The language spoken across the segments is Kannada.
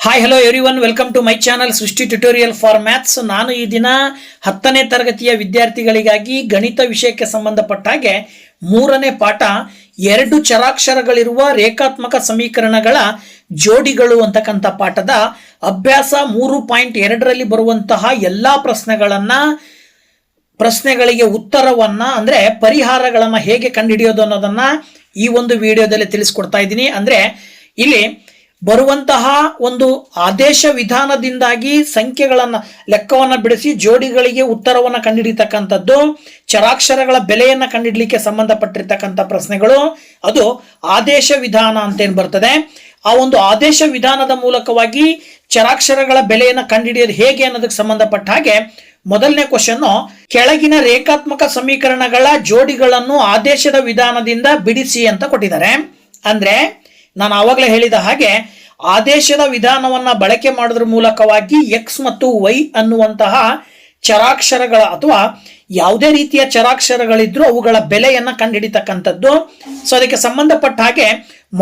Hi hello everyone, welcome to my channel Srishti tutorial for maths. ನಾನು ಈ ದಿನ 10ನೇ ತರಗತಿಯ ವಿದ್ಯಾರ್ಥಿಗಳಿಗಾಗಿ ಗಣಿತ ವಿಷಯಕ್ಕೆ ಸಂಬಂಧಪಟ್ಟ ಹಾಗೆ 3ನೇ ಪಾಠ 2 ಚರಾಕ್ಷರಗಳಿರುವ ರೇಖಾತ್ಮಕ ಸಮೀಕರಣಗಳ ಜೋಡಿಗಳು ಅಂತಕ್ಕಂಥ ಪಾಠದ ಅಭ್ಯಾಸ 3.2ರಲ್ಲಿ ಬರುವಂತಹ ಎಲ್ಲಾ ಪ್ರಶ್ನೆಗಳಿಗೆ ಉತ್ತರವನ್ನ ಅಂದ್ರೆ ಪರಿಹಾರಗಳನ್ನ ಹೇಗೆ ಕಂಡುಹಿಡಿಯೋದು ಅನ್ನೋದನ್ನ ಈ ಒಂದು ವಿಡಿಯೋದಲ್ಲಿ ತಿಳಿಸ್ಕೊಡ್ತಾ ಇದ್ದೀನಿ. ಅಂದ್ರೆ ಇಲ್ಲಿ ಬರುವಂತಹ ಒಂದು ಆದೇಶ ವಿಧಾನದಿಂದಾಗಿ ಸಂಖ್ಯೆಗಳನ್ನ ಲೆಕ್ಕವನ್ನ ಬಿಡಿಸಿ ಜೋಡಿಗಳಿಗೆ ಉತ್ತರವನ್ನ ಕಂಡುಹಿಡಿತಕ್ಕಂಥದ್ದು, ಚರಾಕ್ಷರಗಳ ಬೆಲೆಯನ್ನ ಕಂಡುಹಿಡಲಿಕ್ಕೆ ಸಂಬಂಧಪಟ್ಟಿರ್ತಕ್ಕಂಥ ಪ್ರಶ್ನೆಗಳು, ಅದು ಆದೇಶ ವಿಧಾನ ಅಂತ ಏನ್ ಬರ್ತದೆ. ಆ ಒಂದು ಆದೇಶ ವಿಧಾನದ ಮೂಲಕವಾಗಿ ಚರಾಕ್ಷರಗಳ ಬೆಲೆಯನ್ನ ಕಂಡುಹಿಡಿಯೋದು ಹೇಗೆ ಅನ್ನೋದಕ್ಕೆ ಸಂಬಂಧಪಟ್ಟ ಹಾಗೆ ಮೊದಲನೇ ಕ್ವಶನ್, ಕೆಳಗಿನ ರೇಖಾತ್ಮಕ ಸಮೀಕರಣಗಳ ಜೋಡಿಗಳನ್ನು ಆದೇಶದ ವಿಧಾನದಿಂದ ಬಿಡಿಸಿ ಅಂತ ಕೊಟ್ಟಿದ್ದಾರೆ. ಅಂದ್ರೆ ನಾನು ಆವಾಗಲೇ ಹೇಳಿದ ಹಾಗೆ ಆದೇಶದ ವಿಧಾನವನ್ನ ಬಳಕೆ ಮಾಡೋದ್ರ ಮೂಲಕವಾಗಿ ಎಕ್ಸ್ ಮತ್ತು ವೈ ಅನ್ನುವಂತಹ ಚರಾಕ್ಷರಗಳ ಅಥವಾ ಯಾವುದೇ ರೀತಿಯ ಚರಾಕ್ಷರಗಳಿದ್ರೂ ಅವುಗಳ ಬೆಲೆಯನ್ನ ಕಂಡುಹಿಡಿತಕ್ಕಂಥದ್ದು. ಸೊ ಅದಕ್ಕೆ ಸಂಬಂಧಪಟ್ಟ ಹಾಗೆ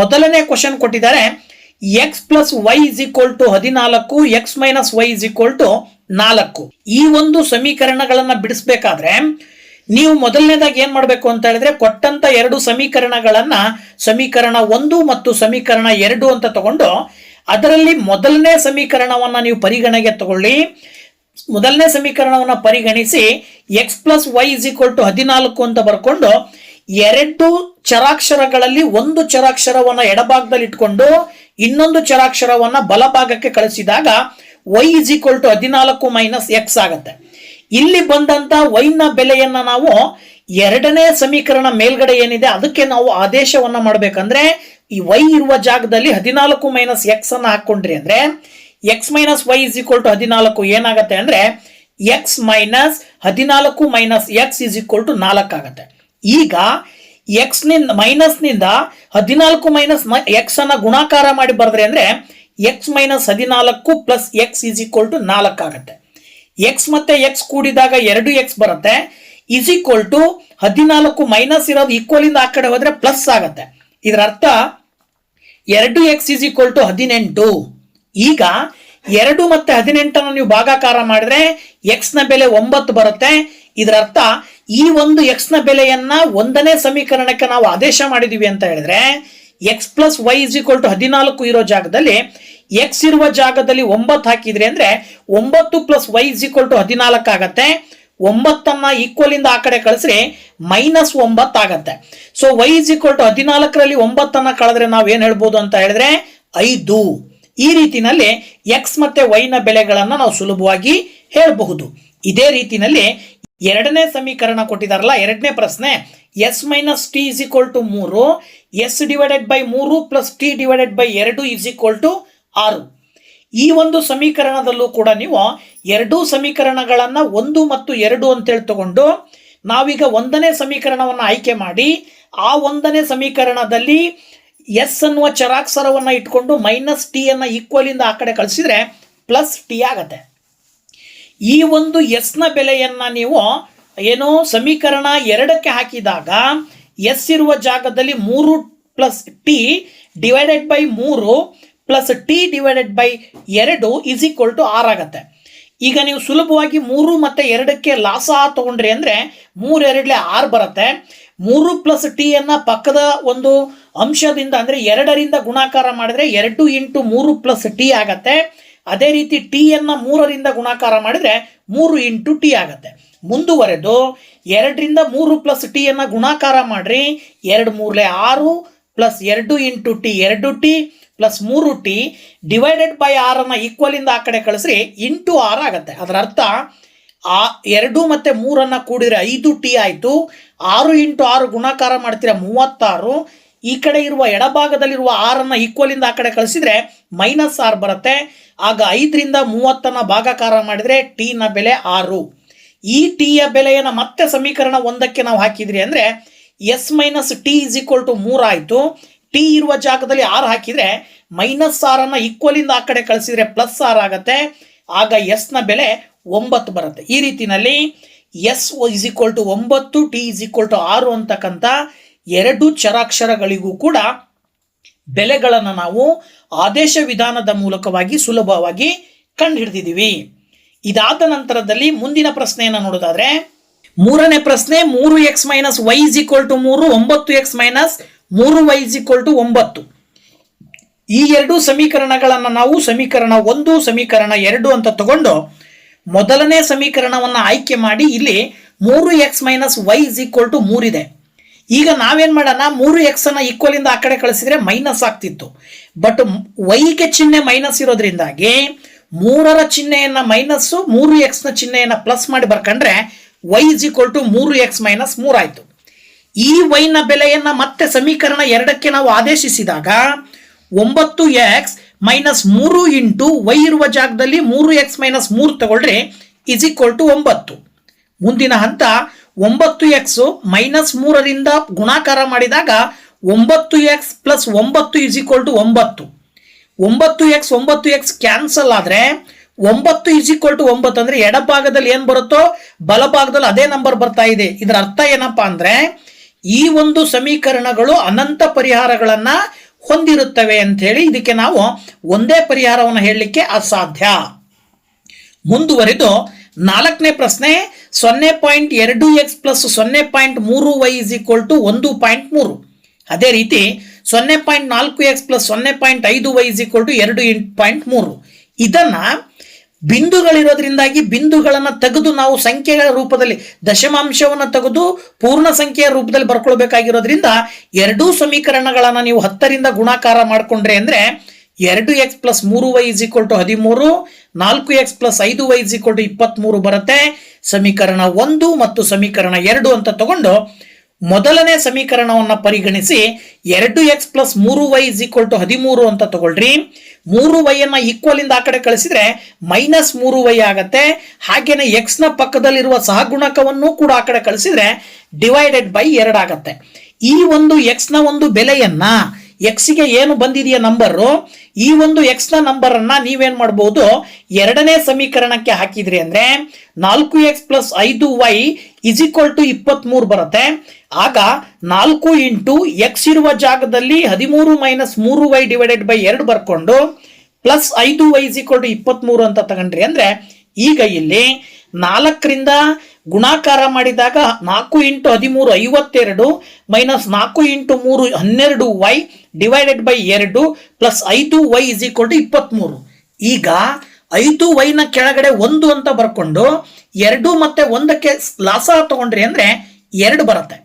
ಮೊದಲನೇ ಕ್ವಶನ್ ಕೊಟ್ಟಿದ್ದಾರೆ, x plus y is equal to 14, x minus y is equal to 4. ಈ ಒಂದು ಸಮೀಕರಣಗಳನ್ನ ಬಿಡಿಸ್ಬೇಕಾದ್ರೆ ನೀವು ಮೊದಲನೇದಾಗಿ ಏನ್ ಮಾಡಬೇಕು ಅಂತ ಹೇಳಿದ್ರೆ, ಕೊಟ್ಟಂತ 2 ಸಮೀಕರಣಗಳನ್ನ ಸಮೀಕರಣ 1 ಮತ್ತು ಸಮೀಕರಣ 2 ಅಂತ ತಗೊಂಡು ಅದರಲ್ಲಿ ಮೊದಲನೇ ಸಮೀಕರಣವನ್ನ ನೀವು ಪರಿಗಣನೆಗೆ ತಗೊಳ್ಳಿ. ಮೊದಲನೇ ಸಮೀಕರಣವನ್ನ ಪರಿಗಣಿಸಿ x plus y is equal to 14 ಅಂತ ಬರ್ಕೊಂಡು 2 ಚರಾಕ್ಷರಗಳಲ್ಲಿ ಒಂದು ಚರಾಕ್ಷರವನ್ನ ಎಡಭಾಗದಲ್ಲಿ ಇಟ್ಕೊಂಡು ಇನ್ನೊಂದು ಚರಾಕ್ಷರವನ್ನ ಬಲಭಾಗಕ್ಕೆ ಕಳಿಸಿದಾಗ Y is equal to 14 minus X ಆಗುತ್ತೆ. ಇಲ್ಲಿ ಬಂದಂತ ವೈನ ಬೆಲೆಯನ್ನ ನಾವು ಎರಡನೇ ಸಮೀಕರಣ ಮೇಲ್ಗಡೆ ಏನಿದೆ ಅದಕ್ಕೆ ನಾವು ಆದೇಶವನ್ನ ಮಾಡ್ಬೇಕಂದ್ರೆ ಈ ವೈ ಇರುವ ಜಾಗದಲ್ಲಿ 14 ಮೈನಸ್ ಎಕ್ಸ್ ಅನ್ನ ಹಾಕೊಂಡ್ರಿ ಅಂದ್ರೆ x minus y is equal to 14 ಏನಾಗುತ್ತೆ ಅಂದ್ರೆ x minus 14 minus x is equal to 4 ಆಗುತ್ತೆ. ಈಗ ಎಕ್ಸ್ ನಿಂದ ಮೈನಸ್ ನಿಂದ 14 ಮೈನಸ್ ಎಕ್ಸ್ ಅನ್ನ ಗುಣಾಕಾರ ಮಾಡಿ ಬರೆದ್ರೆ ಅಂದ್ರೆ x minus 14 plus x is equal to 4 ಆಗುತ್ತೆ. ಎಕ್ಸ್ ಮತ್ತೆ ಎಕ್ಸ್ ಕೂಡಿದಾಗ 2x ಬರುತ್ತೆ, ಇಸ್ ಈಕ್ವಲ್ ಟು 14 ಮೈನಸ್ ಇರೋದು ಈಕ್ವಲ್ ಇಂದ ಆ ಕಡೆ ಹೋದ್ರೆ ಪ್ಲಸ್ ಆಗುತ್ತೆ. ಇದರ ಅರ್ಥ 2x ಇಸ್ ಈಕ್ವಲ್ ಟು 18. ಈಗ 2 ಮತ್ತೆ 18 ನೀವು ಭಾಗಾಕಾರ ಮಾಡಿದ್ರೆ ಎಕ್ಸ್ ನ ಬೆಲೆ 9 ಬರುತ್ತೆ. ಇದರ ಅರ್ಥ ಈ ಒಂದು ಎಕ್ಸ್ ನ ಬೆಲೆಯನ್ನ ಒಂದನೇ ಸಮೀಕರಣಕ್ಕೆ ನಾವು ಆದೇಶ ಮಾಡಿದೀವಿ ಅಂತ ಹೇಳಿದ್ರೆ x plus y is equal to 14 ಇರೋ ಜಾಗದಲ್ಲಿ ಎಕ್ಸ್ ಇರುವ ಜಾಗದಲ್ಲಿ 9 ಹಾಕಿದ್ರಿ ಅಂದ್ರೆ 9 plus y is equal to 14 ಆಗತ್ತೆ. 9 ಈಕ್ವಲ್ ಇಂದ ಆ ಕಡೆ ಕಳಿಸ್ರಿ ಮೈನಸ್ 9 ಆಗತ್ತೆ. So Y is equal to 14ರಲ್ಲಿ 9 ಕಳೆದ್ರೆ ನಾವ್ ಏನ್ ಹೇಳ್ಬೋದು ಅಂತ ಹೇಳಿದ್ರೆ 5. ಈ ರೀತಿನಲ್ಲಿ ಎಕ್ಸ್ ಮತ್ತೆ ವೈ ನ ಬೆಲೆಗಳನ್ನ ನಾವು ಸುಲಭವಾಗಿ ಹೇಳಬಹುದು. ಇದೇ ರೀತಿನಲ್ಲಿ ಎರಡನೇ ಸಮೀಕರಣ ಕೊಟ್ಟಿದಾರಲ್ಲ, ಎರಡನೇ ಪ್ರಶ್ನೆ, s minus t is equal to 3, s divided by 3 plus t divided by 2 is equal to 6. ಈ ಒಂದು ಸಮೀಕರಣದಲ್ಲೂ ಕೂಡ ನೀವು 2 ಸಮೀಕರಣಗಳನ್ನ 1 ಮತ್ತು 2 ಅಂತೇಳಿ ತಗೊಂಡು ನಾವೀಗ ಒಂದನೇ ಸಮೀಕರಣವನ್ನ ಆಯ್ಕೆ ಮಾಡಿ ಆ ಒಂದನೇ ಸಮೀಕರಣದಲ್ಲಿ ಎಸ್ ಅನ್ನುವ ಚರಾಕ್ಷರವನ್ನ ಇಟ್ಕೊಂಡು ಮೈನಸ್ ಟಿ ಅನ್ನ ಈಕ್ವಲ್ ಇಂದ ಆ ಕಡೆ ಕಳಿಸಿದ್ರೆ ಪ್ಲಸ್ ಟಿ ಆಗತ್ತೆ. ಈ ಒಂದು ಎಸ್ ನ ಬೆಲೆಯನ್ನ ನೀವು ಏನು ಸಮೀಕರಣ 2ಕ್ಕೆ ಹಾಕಿದಾಗ ಎಸ್ ಇರುವ ಜಾಗದಲ್ಲಿ 3 plus t divided by 3 plus t divided by 2 is equal to 6 ಆಗತ್ತೆ. ಈಗ ನೀವು ಸುಲಭವಾಗಿ 3 ಮತ್ತೆ 2ಕ್ಕೆ ಲಾಸ ತಗೊಂಡ್ರಿ ಅಂದ್ರೆ 3 2 6 ಬರುತ್ತೆ. 3 ಪ್ಲಸ್ ಟಿ ಅನ್ನ ಪಕ್ಕದ ಒಂದು ಅಂಶದಿಂದ ಅಂದ್ರೆ 2ರಿಂದ ಗುಣಾಕಾರ ಮಾಡಿದ್ರೆ 2 ಇಂಟು 3 ಪ್ಲಸ್ ಟಿ ಆಗತ್ತೆ. ಅದೇ ರೀತಿ ಟಿ ಅನ್ನ 3ರಿಂದ ಗುಣಾಕಾರ ಮಾಡಿದ್ರೆ 3 ಇಂಟು ಟಿ ಆಗತ್ತೆ. ಮುಂದುವರೆದು 2ರಿಂದ 3 ಪ್ಲಸ್ ಟಿ ಅನ್ನ ಗುಣಾಕಾರ ಮಾಡ್ರಿ, 2 3 6 plus 2 into T 2 T plus 3 T divided by 6 ಅನ್ನ ಈಕ್ವಲ್ ಇಂದ ಆ ಕಡೆ ಕಳಿಸ್ರಿ ಇಂಟು 6 ಆಗತ್ತೆ. ಅದರ ಅರ್ಥ 2 ಮತ್ತೆ 3 ಅನ್ನ ಕೂಡಿದ್ರೆ 5 ಟಿ ಆಯ್ತು. 6 ಇಂಟು 6 ಗುಣಾಕಾರ ಮಾಡ್ತೀರಾ 36. ಈ ಕಡೆ ಇರುವ ಎಡಭಾಗದಲ್ಲಿರುವ 6 ಅನ್ನ ಈಕ್ವಲ್ ಇಂದ ಆ ಕಡೆ ಕಳಿಸಿದ್ರೆ ಮೈನಸ್ 6 ಬರುತ್ತೆ. ಆಗ 5ರಿಂದ 30 ಭಾಗಾಕಾರ ಮಾಡಿದ್ರೆ ಟಿ ನ ಬೆಲೆ 6. ಈ ಟಿ ಯ ಬೆಲೆಯನ್ನ ಮತ್ತೆ ಸಮೀಕರಣ 1ಕ್ಕೆ ನಾವು ಹಾಕಿದ್ರಿ ಅಂದ್ರೆ s minus t is equal to 3 ಆಯ್ತು. ಟಿ ಇರುವ ಜಾಗದಲ್ಲಿ 6 ಹಾಕಿದ್ರೆ ಮೈನಸ್ 6 ಅನ್ನ ಈಕ್ವಲ್ ಇಂದ ಆ ಕಡೆ ಕಳಿಸಿದ್ರೆ ಪ್ಲಸ್ 6 ಆಗತ್ತೆ. ಆಗ ಎಸ್ ನ ಬೆಲೆ 9 ಬರುತ್ತೆ. ಈ ರೀತಿನಲ್ಲಿ s is equal to 9, t is equal to 6 ಅಂತಕ್ಕಂಥ 2 ಚರಾಕ್ಷರಗಳಿಗೂ ಕೂಡ ಬೆಲೆಗಳನ್ನು ನಾವು ಆದೇಶ ವಿಧಾನದ ಮೂಲಕವಾಗಿ ಸುಲಭವಾಗಿ ಕಂಡುಹಿಡಿದಿದ್ದೀವಿ. ಇದಾದ ನಂತರದಲ್ಲಿ ಮುಂದಿನ ಪ್ರಶ್ನೆಯನ್ನು ನೋಡೋದಾದ್ರೆ ಮೂರನೇ ಪ್ರಶ್ನೆ 3x - y = 3, 9x - 3y = 9. ಈ ಎರಡು ಸಮೀಕರಣಗಳನ್ನು ನಾವು ಸಮೀಕರಣ 1 ಸಮೀಕರಣ 2 ಅಂತ ತಗೊಂಡು ಮೊದಲನೇ ಸಮೀಕರಣವನ್ನು ಆಯ್ಕೆ ಮಾಡಿ ಇಲ್ಲಿ 3x - y = 3 ಇದೆ. ಈಗ ನಾವೇನ್ ಮಾಡೋಣ, 3x ಅನ್ನ ಈಕ್ವಲ್ ಇಂದ ಆ ಕಡೆ ಕಳಿಸಿದ್ರೆ ಮೈನಸ್ ಆಗ್ತಿತ್ತು. ಬಟ್ ವೈಗೆ ಚಿಹ್ನೆ ಮೈನಸ್ ಇರೋದ್ರಿಂದಾಗಿ 3ರ ಚಿಹ್ನೆಯನ್ನ ಮೈನಸ್ 3x ನ ಚಿಹ್ನೆಯನ್ನ ಪ್ಲಸ್ ಮಾಡಿ ಬರ್ಕೊಂಡ್ರೆ y = 3x - 3 ಆಯ್ತು. ಈ y ನ ಬೆಲೆಯನ್ನ ಮತ್ತೆ ಸಮೀಕರಣ 2ಕ್ಕೆ ನಾವು ಆದೇಶಿಸಿದಾಗ 9x - 3 ಇಂಟು y ಇರುವ ಜಾಗದಲ್ಲಿ 3x - 3 ತಗೊಳ್ರಿ = 9. ಮುಂದಿನ ಹಂತ 9x -3ರಿಂದ ಗುಣಾಕಾರ ಮಾಡಿದಾಗ 9x + 9 = 9. 9x ಕ್ಯಾನ್ಸಲ್ ಆದ್ರೆ 9 = 9 ಅಂದ್ರೆ ಎಡಭಾಗದಲ್ಲಿ ಏನ್ ಬರುತ್ತೋ ಬಲಭಾಗದಲ್ಲಿ ಅದೇ ನಂಬರ್ ಬರ್ತಾ ಇದೆ. ಇದರ ಅರ್ಥ ಏನಪ್ಪಾ ಅಂದ್ರೆ ಈ ಒಂದು ಸಮೀಕರಣಗಳು ಅನಂತ ಪರಿಹಾರಗಳನ್ನ ಹೊಂದಿರುತ್ತವೆ ಅಂತ ಹೇಳಿ ಇದಕ್ಕೆ ನಾವು ಒಂದೇ ಪರಿಹಾರವನ್ನು ಹೇಳಲಿಕ್ಕೆ ಅಸಾಧ್ಯ. ಮುಂದುವರಿದು 4ನೇ ಪ್ರಶ್ನೆ 0.2x + 0.3y = 1.3. ಅದೇ ರೀತಿ 0.4x + 0.5y = 2.3. ಇದನ್ನ ಬಿಂದುಗಳಿರೋದ್ರಿಂದಾಗಿ ಬಿಂದುಗಳನ್ನು ತೆಗೆದು ನಾವು ಸಂಖ್ಯೆಗಳ ರೂಪದಲ್ಲಿ ದಶಮಾಂಶವನ್ನು ತೆಗೆದು ಪೂರ್ಣ ಸಂಖ್ಯೆಯ ರೂಪದಲ್ಲಿ ಬರ್ಕೊಳ್ಬೇಕಾಗಿರೋದ್ರಿಂದ ಎರಡೂ ಸಮೀಕರಣಗಳನ್ನು ನೀವು 10ರಿಂದ ಗುಣಾಕಾರ ಮಾಡಿಕೊಂಡ್ರೆ ಅಂದ್ರೆ 2x + 3y = 13, 4x + 5y = 23 ಬರುತ್ತೆ. ಸಮೀಕರಣ 1 ಮತ್ತು ಸಮೀಕರಣ 2 ಅಂತ ತಗೊಂಡು ಮೊದಲನೇ ಸಮೀಕರಣವನ್ನು ಪರಿಗಣಿಸಿ 2x + 3y = 13 ಅಂತ ತಗೊಳ್ರಿ. 3y ಅನ್ನ ಈಕ್ವಲ್ ಇಂದ ಆ ಕಡೆ ಕಳಿಸಿದ್ರೆ -3y ಆಗತ್ತೆ. ಹಾಗೇನೆ x ನ ಪಕ್ಕದಲ್ಲಿರುವ ಸಹಗುಣಕವನ್ನು ಕೂಡ ಆ ಕಡೆ ಕಳಿಸಿದ್ರೆ /2 ಆಗತ್ತೆ. ಈ ಒಂದು x ನ ಒಂದು ಬೆಲೆಯನ್ನ x ಗೆ ಏನು ಬಂದಿದೆಯಾ ನಂಬರು, ಈ ಒಂದು x ನ ನಂಬರ್ ಅನ್ನ ನೀವೇನ್ ಮಾಡಬಹುದು, ಎರಡನೇ ಸಮೀಕರಣಕ್ಕೆ ಹಾಕಿದ್ರಿ ಅಂದ್ರೆ 4x + 5y = 23 ಬರುತ್ತೆ. ಆಗ 4 ಇಂಟು x ಇರುವ ಜಾಗದಲ್ಲಿ 13 - 3y / 2 ಬರ್ಕೊಂಡು ಪ್ಲಸ್ 5y = 23 ಅಂತ ತಗೊಂಡ್ರಿ ಅಂದ್ರೆ ಈಗ ಇಲ್ಲಿ 4ರಿಂದ ಗುಣಾಕಾರ ಮಾಡಿದಾಗ 4 × 13 52 - 4 × 3 12y / 2 ಪ್ಲಸ್ 5y = 23. ಈಗ 5y ನ ಕೆಳಗಡೆ 1 ಅಂತ ಬರ್ಕೊಂಡು 2 ಮತ್ತೆ 1ಕ್ಕೆ ಲಾಸ ತಗೊಂಡ್ರಿ ಅಂದ್ರೆ 2 ಬರುತ್ತೆ.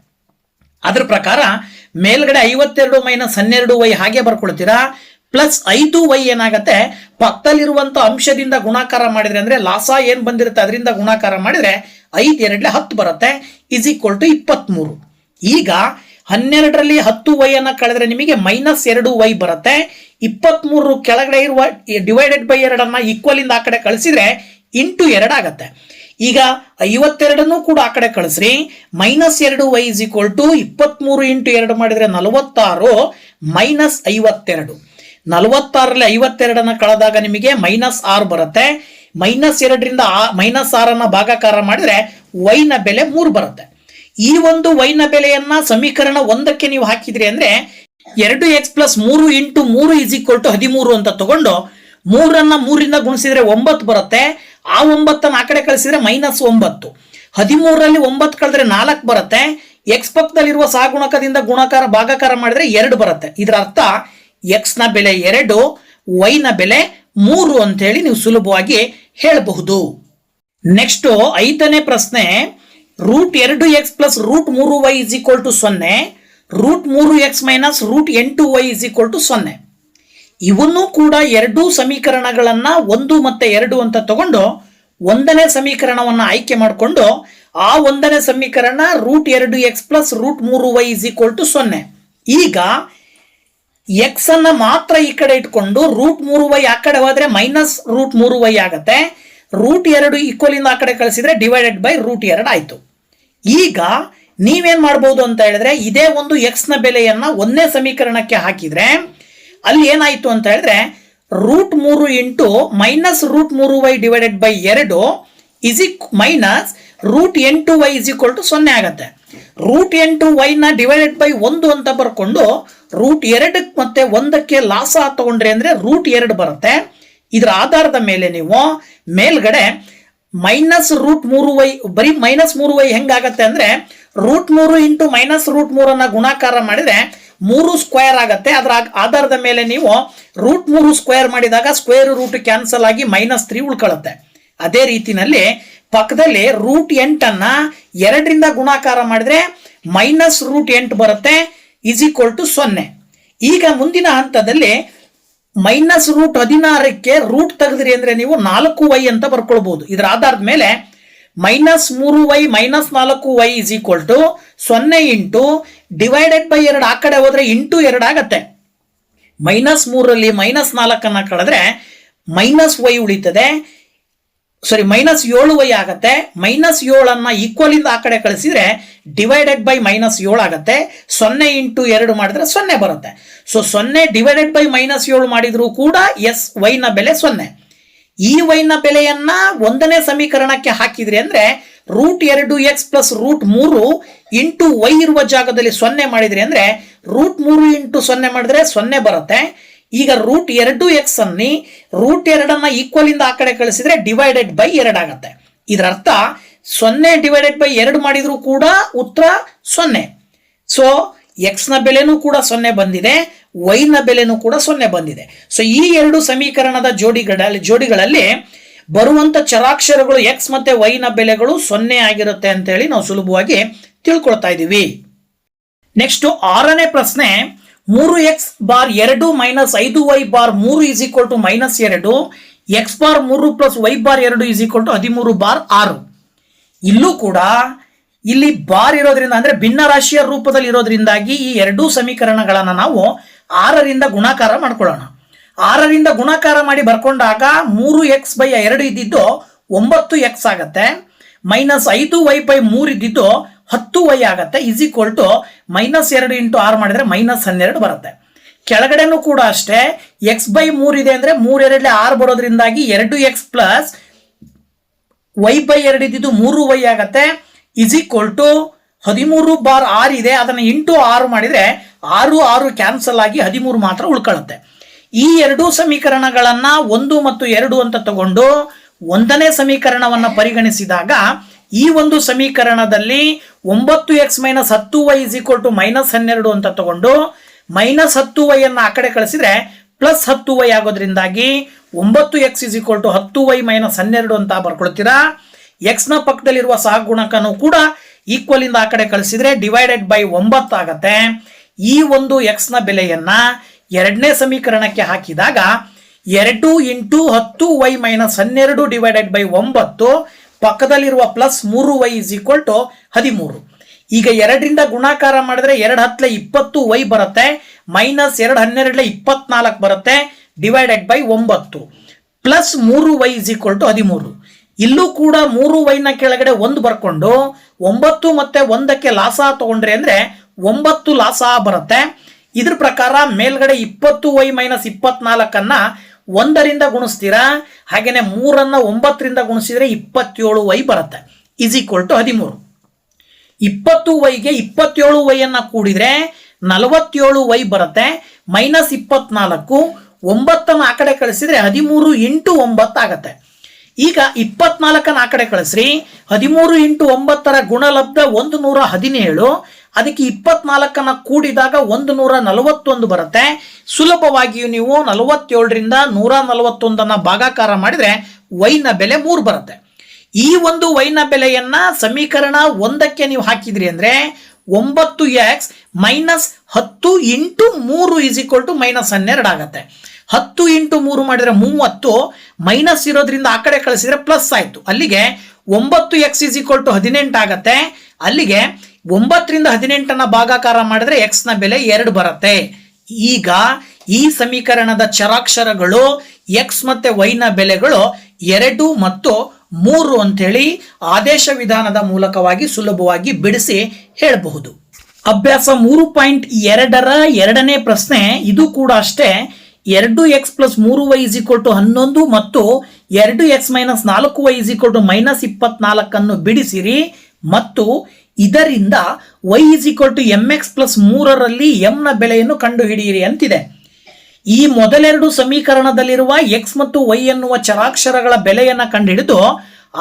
ಅದ್ರ ಪ್ರಕಾರ ಮೇಲ್ಗಡೆ 52 - 12y ಹಾಗೆ ಬರ್ಕೊಳ್ತೀರಾ. ಪ್ಲಸ್ 5y ಏನಾಗತ್ತೆ, ಪಕ್ಕದಲ್ಲಿರುವಂತ ಅಂಶದಿಂದ ಗುಣಾಕಾರ ಮಾಡಿದ್ರೆ ಅಂದ್ರೆ ಲಾಸ ಏನ್ ಬಂದಿರುತ್ತೆ ಅದರಿಂದ ಗುಣಾಕಾರ ಮಾಡಿದ್ರೆ 5 2 10 ಬರುತ್ತೆ = 23. ಈಗ 12ರಲ್ಲಿ 10y ಅನ್ನ ಕಳೆದ್ರೆ ನಿಮಗೆ -2y ಬರುತ್ತೆ. 23 ಕೆಳಗಡೆ ಇರುವ /2 ಅನ್ನ ಈಕ್ವಲ್ ಇಂದ ಆ ಕಡೆ ಕಳಿಸಿದ್ರೆ × 2 ಆಗತ್ತೆ. ಈಗ 52 ಕೂಡ ಆ ಕಡೆ ಕಳಿಸ್ರಿ. -2y = 23 × 2 ಮಾಡಿದ್ರೆ 46 -52. 46ರಲ್ಲಿ 52 ಕಳೆದಾಗ ನಿಮಗೆ -6 ಬರುತ್ತೆ. -2ರಿಂದ -6 ಭಾಗಾಕಾರ ಮಾಡಿದ್ರೆ y ನ ಬೆಲೆ 3 ಬರುತ್ತೆ. ಈ ಒಂದು y ನ ಬೆಲೆಯನ್ನ ಸಮೀಕರಣ 1ಕ್ಕೆ ನೀವು ಹಾಕಿದ್ರಿ ಅಂದ್ರೆ 2x + 3 × 3 = 13 ಅಂತ ತಗೊಂಡು 3ಅನ್ನ 3ರಿಂದ ಗುಣಿಸಿದ್ರೆ 9 ಬರುತ್ತೆ. ಆ 9ಅನ್ನ ಆ ಕಡೆ ಕಳಿಸಿದ್ರೆ -9. 13ರಲ್ಲಿ 9 ಕಳೆದ್ರೆ 4 ಬರುತ್ತೆ. x ಪಕ್ಕದಲ್ಲಿರುವ ಸಹಗುಣಕದಿಂದ ಗುಣಾಕಾರ ಭಾಗಾಕಾರ ಮಾಡಿದ್ರೆ 2 ಬರುತ್ತೆ. ಇದರ ಅರ್ಥ x ನ ಬೆಲೆ 2, y ನ ಬೆಲೆ 3 ಅಂತ ಹೇಳಿ ನೀವು ಸುಲಭವಾಗಿ ಹೇಳಬಹುದು. ನೆಕ್ಸ್ಟ್ 5ನೇ ಪ್ರಶ್ನೆ √2x + √3y = 0, √3x - √8y = 0. ಇವನ್ನು ಕೂಡ ಎರಡೂ ಸಮೀಕರಣಗಳನ್ನ 1 ಮತ್ತೆ 2 ಅಂತ ತಗೊಂಡು 1ನೇ ಸಮೀಕರಣವನ್ನ ಆಯ್ಕೆ ಮಾಡಿಕೊಂಡು ಆ 1ನೇ ಸಮೀಕರಣ √2x + √3y = 0. ಈಗ x ಅನ್ನ ಮಾತ್ರ ಈ ಕಡೆ ಇಟ್ಕೊಂಡು √3y ಆ ಕಡೆ ಹೋದ್ರೆ -√3y ಆಗತ್ತೆ. √2 ಈಕ್ವಲ್ ಇಂದ ಆ ಕಡೆ ಕಳಿಸಿದ್ರೆ /√2 ಆಯ್ತು. ಈಗ ನೀವೇನ್ ಮಾಡಬಹುದು ಅಂತ ಹೇಳಿದ್ರೆ ಇದೇ ಒಂದು x ನ ಬೆಲೆಯನ್ನ 1ನೇ ಸಮೀಕರಣಕ್ಕೆ ಹಾಕಿದ್ರೆ ಅಲ್ಲಿ ಏನಾಯ್ತು ಅಂತ ಹೇಳಿದ್ರೆ √3 ಇಂಟು -√3y / 2 √8y = 0 ಆಗತ್ತೆ. √8y ಡಿವೈಡೆಡ್ ಬೈ 1 ಅಂತ ಬರ್ಕೊಂಡು √2 ಮತ್ತೆ 1ಕ್ಕೆ ಲಾಸ ತಗೊಂಡ್ರಿ ಅಂದ್ರೆ √2 ಬರುತ್ತೆ. ಇದರ ಆಧಾರದ ಮೇಲೆ ನೀವು ಮೇಲ್ಗಡೆ -√3y ಬರೀ -3y ಹೆಂಗಾಗತ್ತೆ ಅಂದ್ರೆ √3 ಇಂಟು -√3 ಅನ್ನ ಗುಣಾಕಾರ ಮಾಡಿದ್ರೆ 3 ಸ್ಕ್ವೇರ್ ಆಗತ್ತೆ. ಅದರ ಆಧಾರದ ಮೇಲೆ ನೀವು √3 ಸ್ಕ್ವೇರ್ ಮಾಡಿದಾಗ ಸ್ಕ್ವೇರ್ ರೂಟ್ ಕ್ಯಾನ್ಸಲ್ ಆಗಿ -3 ಉಳ್ಕೊಳ್ಳುತ್ತೆ. ಅದೇ ರೀತಿನಲ್ಲಿ ಪಕ್ಕದಲ್ಲಿ √8 ಅನ್ನ 2ರಿಂದ ಗುಣಾಕಾರ ಮಾಡಿದ್ರೆ -√8 ಬರುತ್ತೆ =0. ಈಗ ಮುಂದಿನ ಹಂತದಲ್ಲಿ -√16ಕ್ಕೆ ರೂಟ್ ತೆಗೆದ್ರಿ ಅಂದ್ರೆ ನೀವು 4y ಅಂತ ಬರ್ಕೊಳ್ಬಹುದು. ಇದರ ಆಧಾರದ ಮೇಲೆ -3y -4y = 0 into divided by 2 ಆ ಕಡೆ ಹೋದ್ರೆ ಇಂಟು 2 ಆಗತ್ತೆ. -3ರಲ್ಲಿ -4 ಅನ್ನ ಕಳೆದ್ರೆ -y ಉಳಿತದೆ, ಸಾರಿ -7y ಆಗತ್ತೆ. -7 ಅನ್ನ ಈಕ್ವಲ್ ಇಂದ ಆ ಕಡೆ ಕಳಿಸಿದ್ರೆ ಡಿವೈಡೆಡ್ ಬೈ -7 ಆಗತ್ತೆ. 0 ಇಂಟು 2 ಮಾಡಿದ್ರೆ 0 ಬರುತ್ತೆ. ಸೊ 0 ಡಿವೈಡೆಡ್ ಬೈ -7 ಮಾಡಿದ್ರು ಕೂಡ y ನ ಬೆಲೆ 0. ಈ y ನ ಬೆಲೆಯನ್ನ 1ನೇ ಸಮೀಕರಣಕ್ಕೆ ಹಾಕಿದ್ರಿ ಅಂದ್ರೆ √2x + √3 ಇಂಟು y ಇರುವ ಜಾಗದಲ್ಲಿ 0 ಮಾಡಿದ್ರಿ ಅಂದ್ರೆ √3 ಇಂಟು 0 ಮಾಡಿದ್ರೆ 0 ಬರುತ್ತೆ. ಈಗ √2x ಅನ್ನಿ √2 ಅನ್ನ ಈಕ್ವಲ್ ಇಂದ ಆ ಕಡೆ ಕಳಿಸಿದ್ರೆ ಡಿವೈಡೆಡ್ ಬೈ 2 ಆಗತ್ತೆ. ಇದರ ಅರ್ಥ 0 ಡಿವೈಡೆಡ್ ಬೈ 2 ಮಾಡಿದ್ರು ಕೂಡ ಉತ್ತರ 0. ಸೊ x ನ ಬೆಲೆನೂ ಕೂಡ 0 ಬಂದಿದೆ, y ನ ಬೆಲೆನೂ ಕೂಡ 0 ಬಂದಿದೆ. ಸೊ ಈ ಎರಡು ಸಮೀಕರಣದ ಜೋಡಿಗಳಲ್ಲಿ ಬರುವಂತ ಚರಾಕ್ಷರಗಳು x ಮತ್ತೆ y ನ ಬೆಲೆಗಳು 0 ಆಗಿರುತ್ತೆ ಅಂತ ಹೇಳಿ ನಾವು ಸುಲಭವಾಗಿ ತಿಳ್ಕೊಳ್ತಾ ಇದೀವಿ. ನೆಕ್ಸ್ಟ್ 6ನೇ ಪ್ರಶ್ನೆ, 3x bar 2 - 5y bar 3 = -2, x bar 3 + y bar 2 = 13 bar 6. ಇಲ್ಲೂ ಕೂಡ ಇಲ್ಲಿ ಬಾರ್ ಇರೋದ್ರಿಂದ ಅಂದ್ರೆ ಭಿನ್ನ ರಾಶಿಯ ರೂಪದಲ್ಲಿ ಇರೋದ್ರಿಂದಾಗಿ ಈ ಎರಡೂ ಸಮೀಕರಣಗಳನ್ನ ನಾವು 6ರಿಂದ ಗುಣಾಕಾರ ಮಾಡ್ಕೊಳ್ಳೋಣ. 6ರಿಂದ ಗುಣಾಕಾರ ಮಾಡಿ ಬರ್ಕೊಂಡಾಗ 3x/2 ಇದ್ದಿದ್ದು 9x ಆಗತ್ತೆ, -5y/3 ಇದ್ದಿದ್ದು 10y ಆಗತ್ತೆ, = -2 ಇಂಟು 6 ಮಾಡಿದ್ರೆ -12 ಬರುತ್ತೆ. ಕೆಳಗಡೆನೂ ಕೂಡ ಅಷ್ಟೇ, x/3 ಇದೆ ಅಂದ್ರೆ 3 2 6 ಬರೋದ್ರಿಂದಾಗಿ 2x + y/2 ಇದ್ದಿದ್ದು 3y ಆಗತ್ತೆ, = 13 ಬಾರ್ 6 ಇದೆ. ಅದನ್ನ ಇಂಟು 6 ಮಾಡಿದ್ರೆ 6 ಕ್ಯಾನ್ಸಲ್ ಆಗಿ 13 ಮಾತ್ರ ಉಳ್ಕೊಳ್ಳುತ್ತೆ. ಈ ಎರಡೂ ಸಮೀಕರಣಗಳನ್ನ 1 ಮತ್ತು 2 ಅಂತ ತಗೊಂಡು 1ನೇ ಸಮೀಕರಣವನ್ನ ಪರಿಗಣಿಸಿದಾಗ ಈ ಒಂದು ಸಮೀಕರಣದಲ್ಲಿ 9x - 10y = -12 ಅಂತ ತಗೊಂಡು -10y ಅನ್ನ ಆ ಕಡೆ ಕಳಿಸಿದ್ರೆ +10y ಆಗೋದ್ರಿಂದಾಗಿ 9x = 10y - 12 ಅಂತ ಬರ್ಕೊಳ್ತೀರಾ. x ನ ಪಕ್ಕದಲ್ಲಿರುವ ಸಹಗುಣಕನು ಕೂಡ ಈಕ್ವಲ್ ಇಂದ ಆ ಕಡೆ ಕಳಿಸಿದ್ರೆ ಡಿವೈಡೆಡ್ ಬೈ 9 ಆಗತ್ತೆ. ಈ ಒಂದು x ನ ಬೆಲೆಯನ್ನ 2ನೇ ಸಮೀಕರಣಕ್ಕೆ ಹಾಕಿದಾಗ 2 × 10y - 12 ಡಿವೈಡೆಡ್ ಬೈ 9, ಪಕ್ಕದಲ್ಲಿರುವ +3y = 13. ಈಗ 2ರಿಂದ ಗುಣಾಕಾರ ಮಾಡಿದ್ರೆ 2 10 20y ಬರುತ್ತೆ, -2 12 24 ಬರುತ್ತೆ, ಡಿವೈಡೆಡ್ ಬೈ 9 +3y = 13. ಇಲ್ಲೂ ಕೂಡ 3y ನ ಕೆಳಗಡೆ 1 ಬರ್ಕೊಂಡು 9 ಮತ್ತೆ 1ಕ್ಕೆ ಲಾಸ ತಗೊಂಡ್ರೆ ಅಂದ್ರೆ 9 ಲಾಸ ಬರುತ್ತೆ. ಇದ್ರ ಪ್ರಕಾರ ಮೇಲ್ಗಡೆ 20y - 24 ಅನ್ನ 1ರಿಂದ ಗುಣಿಸ್ತೀರಾ, ಹಾಗೇನೆ 3ಅನ್ನ 9ರಿಂದ ಗುಣಿಸಿದ್ರೆ 27y ಬರುತ್ತೆ, = 13. 20yಗೆ 27y ಅನ್ನ ಕೂಡಿದ್ರೆ 47y ಬರುತ್ತೆ, -24, 9ಅನ್ನ ಆ ಕಡೆ ಕಳಿಸಿದ್ರೆ 13 × 9 ಆಗತ್ತೆ. ಈಗ 24ಅನ್ನ ಆ ಕಡೆ ಕಳಿಸ್ರಿ, 13 × 9ರ ಗುಣಲಬ್ಧ 117, ಅದಕ್ಕೆ 24ಅನ್ನ ಕೂಡಿದಾಗ 141 ಬರುತ್ತೆ. ಸುಲಭವಾಗಿಯೂ ನೀವು 47ರಿಂದ 141ಅನ್ನ ಭಾಗಾಕಾರ ಮಾಡಿದ್ರೆ y ನ ಬೆಲೆ 3 ಬರುತ್ತೆ. ಈ ಒಂದು y ನ ಬೆಲೆಯನ್ನ ಸಮೀಕರಣ 1ಕ್ಕೆ ನೀವು ಹಾಕಿದ್ರಿ ಅಂದ್ರೆ 9x - 10 × 3 = -12 ಆಗತ್ತೆ. 10 × 3 ಮಾಡಿದ್ರೆ 30, ಮೈನಸ್ ಇರೋದ್ರಿಂದ ಆ ಕಡೆ ಕಳಿಸಿದ್ರೆ ಪ್ಲಸ್ ಆಯ್ತು. ಅಲ್ಲಿಗೆ 9x = 18 ಆಗತ್ತೆ. ಅಲ್ಲಿಗೆ 9ರಿಂದ 18ಅನ್ನ ಭಾಗಾಕಾರ ಮಾಡಿದ್ರೆ x ನ ಬೆಲೆ 2 ಬರುತ್ತೆ. ಈಗ ಈ ಸಮೀಕರಣದ ಚರಾಕ್ಷರಗಳು x ಮತ್ತೆ y ನ ಬೆಲೆಗಳು 2 ಮತ್ತು 3 ಅಂತೇಳಿ ಆದೇಶ ವಿಧಾನದ ಮೂಲಕವಾಗಿ ಸುಲಭವಾಗಿ ಬಿಡಿಸಿ ಹೇಳಬಹುದು. ಅಭ್ಯಾಸ 3.2ರ 2ನೇ ಪ್ರಶ್ನೆ, ಇದು ಕೂಡ ಅಷ್ಟೇ. 2x + 3y = 11 ಮತ್ತು 2x - 4y = -24 ಅನ್ನು ಬಿಡಿಸಿರಿ ಮತ್ತು ಇದರಿಂದ y mx ಪ್ಲಸ್ 3ರಲ್ಲಿ m ನ ಬೆಲೆಯನ್ನು ಕಂಡುಹಿಡಿಯಿರಿ ಅಂತಿದೆ. ಈ ಮೊದಲೆರಡು ಸಮೀಕರಣದಲ್ಲಿರುವ x ಮತ್ತು y ಎನ್ನುವ ಚರಾಕ್ಷರಗಳ ಬೆಲೆಯನ್ನು ಕಂಡುಹಿಡಿದು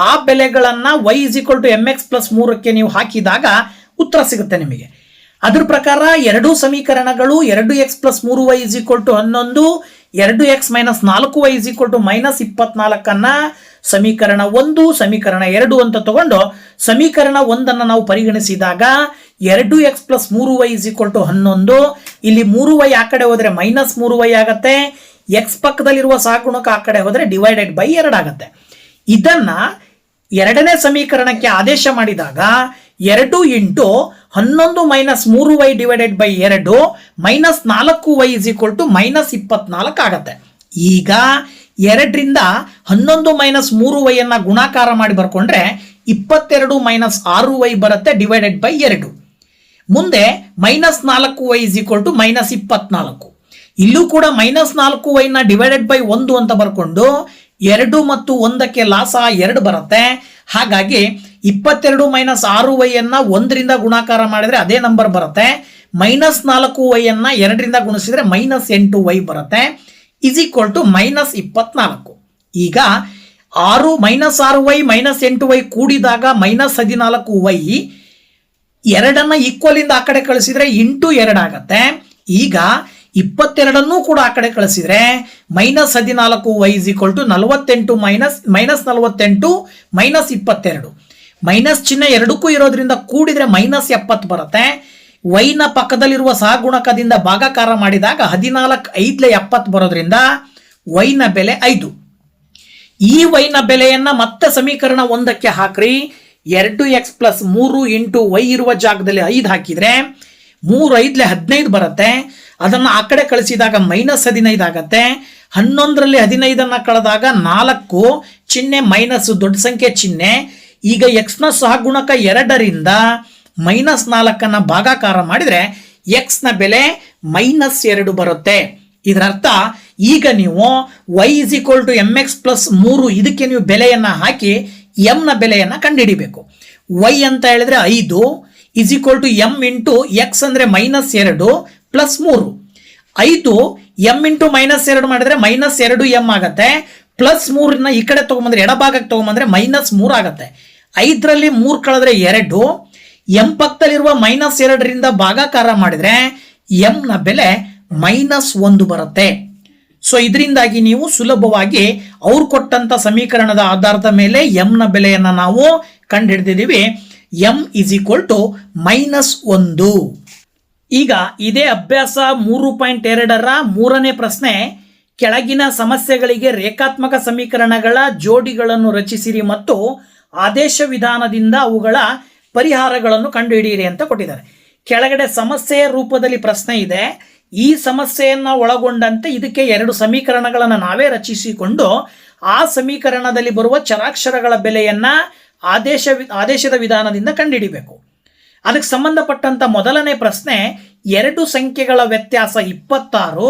ಆ ಬೆಲೆಗಳನ್ನ y mx ಪ್ಲಸ್ 3ಕ್ಕೆ ನೀವು ಹಾಕಿದಾಗ ಉತ್ತರ ಸಿಗುತ್ತೆ ನಿಮಗೆ. ಅದ್ರ ಪ್ರಕಾರ ಎರಡೂ ಸಮೀಕರಣಗಳು 2x plus 3y 11, 2x minus 4y minus 24 ಸಮೀಕರಣ 1, ಸಮೀಕರಣ 2 ಅಂತ ತಗೊಂಡು ಸಮೀಕರಣ 1 ನಾವು ಪರಿಗಣಿಸಿದಾಗ 2x ಪ್ಲಸ್ 3y 11, ಇಲ್ಲಿ 3y ಆ ಕಡೆ ಹೋದ್ರೆ ಮೈನಸ್ 3y ಆಗತ್ತೆ, x ಪಕ್ಕದಲ್ಲಿರುವ ಸಹಗುಣಕ ಆ ಕಡೆ ಹೋದ್ರೆ ಡಿವೈಡೆಡ್ ಬೈ 2 ಆಗತ್ತೆ. ಇದನ್ನ ಎರಡನೇ ಸಮೀಕರಣಕ್ಕೆ ಆದೇಶ ಮಾಡಿದಾಗ 2 into 11 minus 3y divided by 2 minus 4y minus 24 ಆಗತ್ತೆ. ಈಗ 2ರಿಂದ 11 ಮೈನಸ್ 3y ಅನ್ನ ಗುಣಾಕಾರ ಮಾಡಿ ಬರ್ಕೊಂಡ್ರೆ 22 ಮೈನಸ್ 6y ಬರುತ್ತೆ ಡಿವೈಡೆಡ್ ಬೈ 2. ಮುಂದೆ ಮೈನಸ್ 4y ಮೈನಸ್ 24. ಇಲ್ಲೂ ಕೂಡ ಮೈನಸ್ 4y ನ ಡಿವೈಡೆಡ್ ಬೈ 1 ಅಂತ ಬರ್ಕೊಂಡು 2 ಮತ್ತು 1ಕ್ಕೆ ಲಾಸ 2 ಬರುತ್ತೆ. ಹಾಗಾಗಿ 22 ಮೈನಸ್ 6y ಅನ್ನ 1ರಿಂದ ಗುಣಾಕಾರ ಮಾಡಿದ್ರೆ ಅದೇ ನಂಬರ್ ಬರುತ್ತೆ. ಮೈನಸ್ 4y ಅನ್ನ 2ರಿಂದ ಗುಣಿಸಿದ್ರೆ ಮೈನಸ್ 8y ಬರುತ್ತೆ ಇಸ್ ಈಕ್ವಲ್ ಟು ಮೈನಸ್ 24. ಈಗ 6 ಮೈನಸ್ 6y ಮೈನಸ್ 8y ಕೂಡಿದಾಗ ಮೈನಸ್ 14y, 2 ಈಕ್ವಲ್ ಇಂದ ಆ ಕಡೆ ಕಳಿಸಿದ್ರೆ ಇಂಟು 2 ಆಗತ್ತೆ. ಈಗ 22 ಕೂಡ ಆ ಕಡೆ ಕಳಿಸಿದ್ರೆ minus 14y 48 minus 48 minus 22. Minus ಚಿಹ್ನೆ ಎರಡಕ್ಕೂ ಇರೋದ್ರಿಂದ ಕೂಡಿದ್ರೆ ಮೈನಸ್ 70 ಬರುತ್ತೆ. y ನ ಪಕ್ಕದಲ್ಲಿರುವ ಸಹಗುಣಕದಿಂದ ಭಾಗಾಕಾರ ಮಾಡಿದಾಗ 14 5 70 ಬರೋದ್ರಿಂದ y ನ ಬೆಲೆ 5. ಈ y ನ ಬೆಲೆಯನ್ನ ಮತ್ತೆ ಸಮೀಕರಣ 1ಕ್ಕೆ ಹಾಕ್ರಿ. 2x ಪ್ಲಸ್ 3 ಇಂಟು y ಇರುವ ಜಾಗದಲ್ಲಿ 5 ಹಾಕಿದ್ರೆ 3 5 15 ಬರುತ್ತೆ. ಅದನ್ನ ಆ ಕಡೆ ಕಳಿಸಿದಾಗ ಮೈನಸ್ 15 ಆಗತ್ತೆ. 11ರಲ್ಲಿ 15 ಕಳೆದಾಗ 4 ಚಿಹ್ನೆ ಮೈನಸ್ ದೊಡ್ಡ ಸಂಖ್ಯೆ ಚಿಹ್ನೆ. ಈಗ x ನ ಸಹಗುಣಕ 2ರಿಂದ ಮೈನಸ್ 4 ಭಾಗಾಕಾರ ಮಾಡಿದ್ರೆ x ನ ಬೆಲೆ ಮೈನಸ್ 2 ಬರುತ್ತೆ. ಇದರರ್ಥ ಈಗ ನೀವು y mx ಪ್ಲಸ್ 3 ಇದಕ್ಕೆ ನೀವು ಬೆಲೆಯನ್ನ ಹಾಕಿ m ನ ಬೆಲೆಯನ್ನ ಕಂಡುಹಿಡಿಬೇಕು. y ಅಂತ ಹೇಳಿದ್ರೆ 5 is equal to m into x ಅಂದ್ರೆ minus 2 plus 3. 5 m into minus 2 ಮಾಡಿದ್ರೆ ಮೈನಸ್ 2m ಆಗತ್ತೆ. ಪ್ಲಸ್ 3ನ ಈ ಕಡೆ ತಗೊಂಬಂದ್ರೆ ಎಡಭಾಗಕ್ಕೆ ತಗೊಂಬಂದ್ರೆ ಮೈನಸ್ 3 ಆಗತ್ತೆ. 5ರಲ್ಲಿ 3 ಕಳೆದ್ರೆ 2, m ಪಕ್ಕದಲ್ಲಿರುವ ಮೈನಸ್ 2ರಿಂದ ಭಾಗಾಕಾರ ಮಾಡಿದ್ರೆ m ನ ಬೆಲೆ ಮೈನಸ್ 1 ಬರುತ್ತೆ. ಸೊ ಇದರಿಂದಾಗಿ ನೀವು ಸುಲಭವಾಗಿ ಅವ್ರು ಕೊಟ್ಟಂತ ಸಮೀಕರಣದ ಆಧಾರದ ಮೇಲೆ m ನ ಬೆಲೆಯನ್ನ ನಾವು ಕಂಡುಹಿಡಿದಿದ್ದೀವಿ. m is equal to minus 1. ಈಗ ಇದೇ ಅಭ್ಯಾಸ 3.2ರ 3ನೇ ಪ್ರಶ್ನೆ. ಕೆಳಗಿನ ಸಮಸ್ಯೆಗಳಿಗೆ ರೇಖಾತ್ಮಕ ಸಮೀಕರಣಗಳ ಜೋಡಿಗಳನ್ನು ರಚಿಸಿರಿ ಮತ್ತು ಆದೇಶ ವಿಧಾನದಿಂದ ಅವುಗಳ ಪರಿಹಾರಗಳನ್ನು ಕಂಡುಹಿಡಿಯಿರಿ ಅಂತ ಕೊಟ್ಟಿದ್ದಾರೆ. ಕೆಳಗಡೆ ಸಮಸ್ಯೆಯ ರೂಪದಲ್ಲಿ ಪ್ರಶ್ನೆ ಇದೆ. ಈ ಸಮಸ್ಯೆಯನ್ನ ಒಳಗೊಂಡಂತೆ ಇದಕ್ಕೆ 2 ಸಮೀಕರಣಗಳನ್ನು ನಾವೇ ರಚಿಸಿಕೊಂಡು ಆ ಸಮೀಕರಣದಲ್ಲಿ ಬರುವ ಚರಾಕ್ಷರಗಳ ಬೆಲೆಯನ್ನ ಆದೇಶದ ವಿಧಾನದಿಂದ ಕಂಡುಹಿಡಿಬೇಕು. ಅದಕ್ಕೆ ಸಂಬಂಧಪಟ್ಟಂತ ಮೊದಲನೇ ಪ್ರಶ್ನೆ, 2 ಸಂಖ್ಯೆಗಳ ವ್ಯತ್ಯಾಸ 26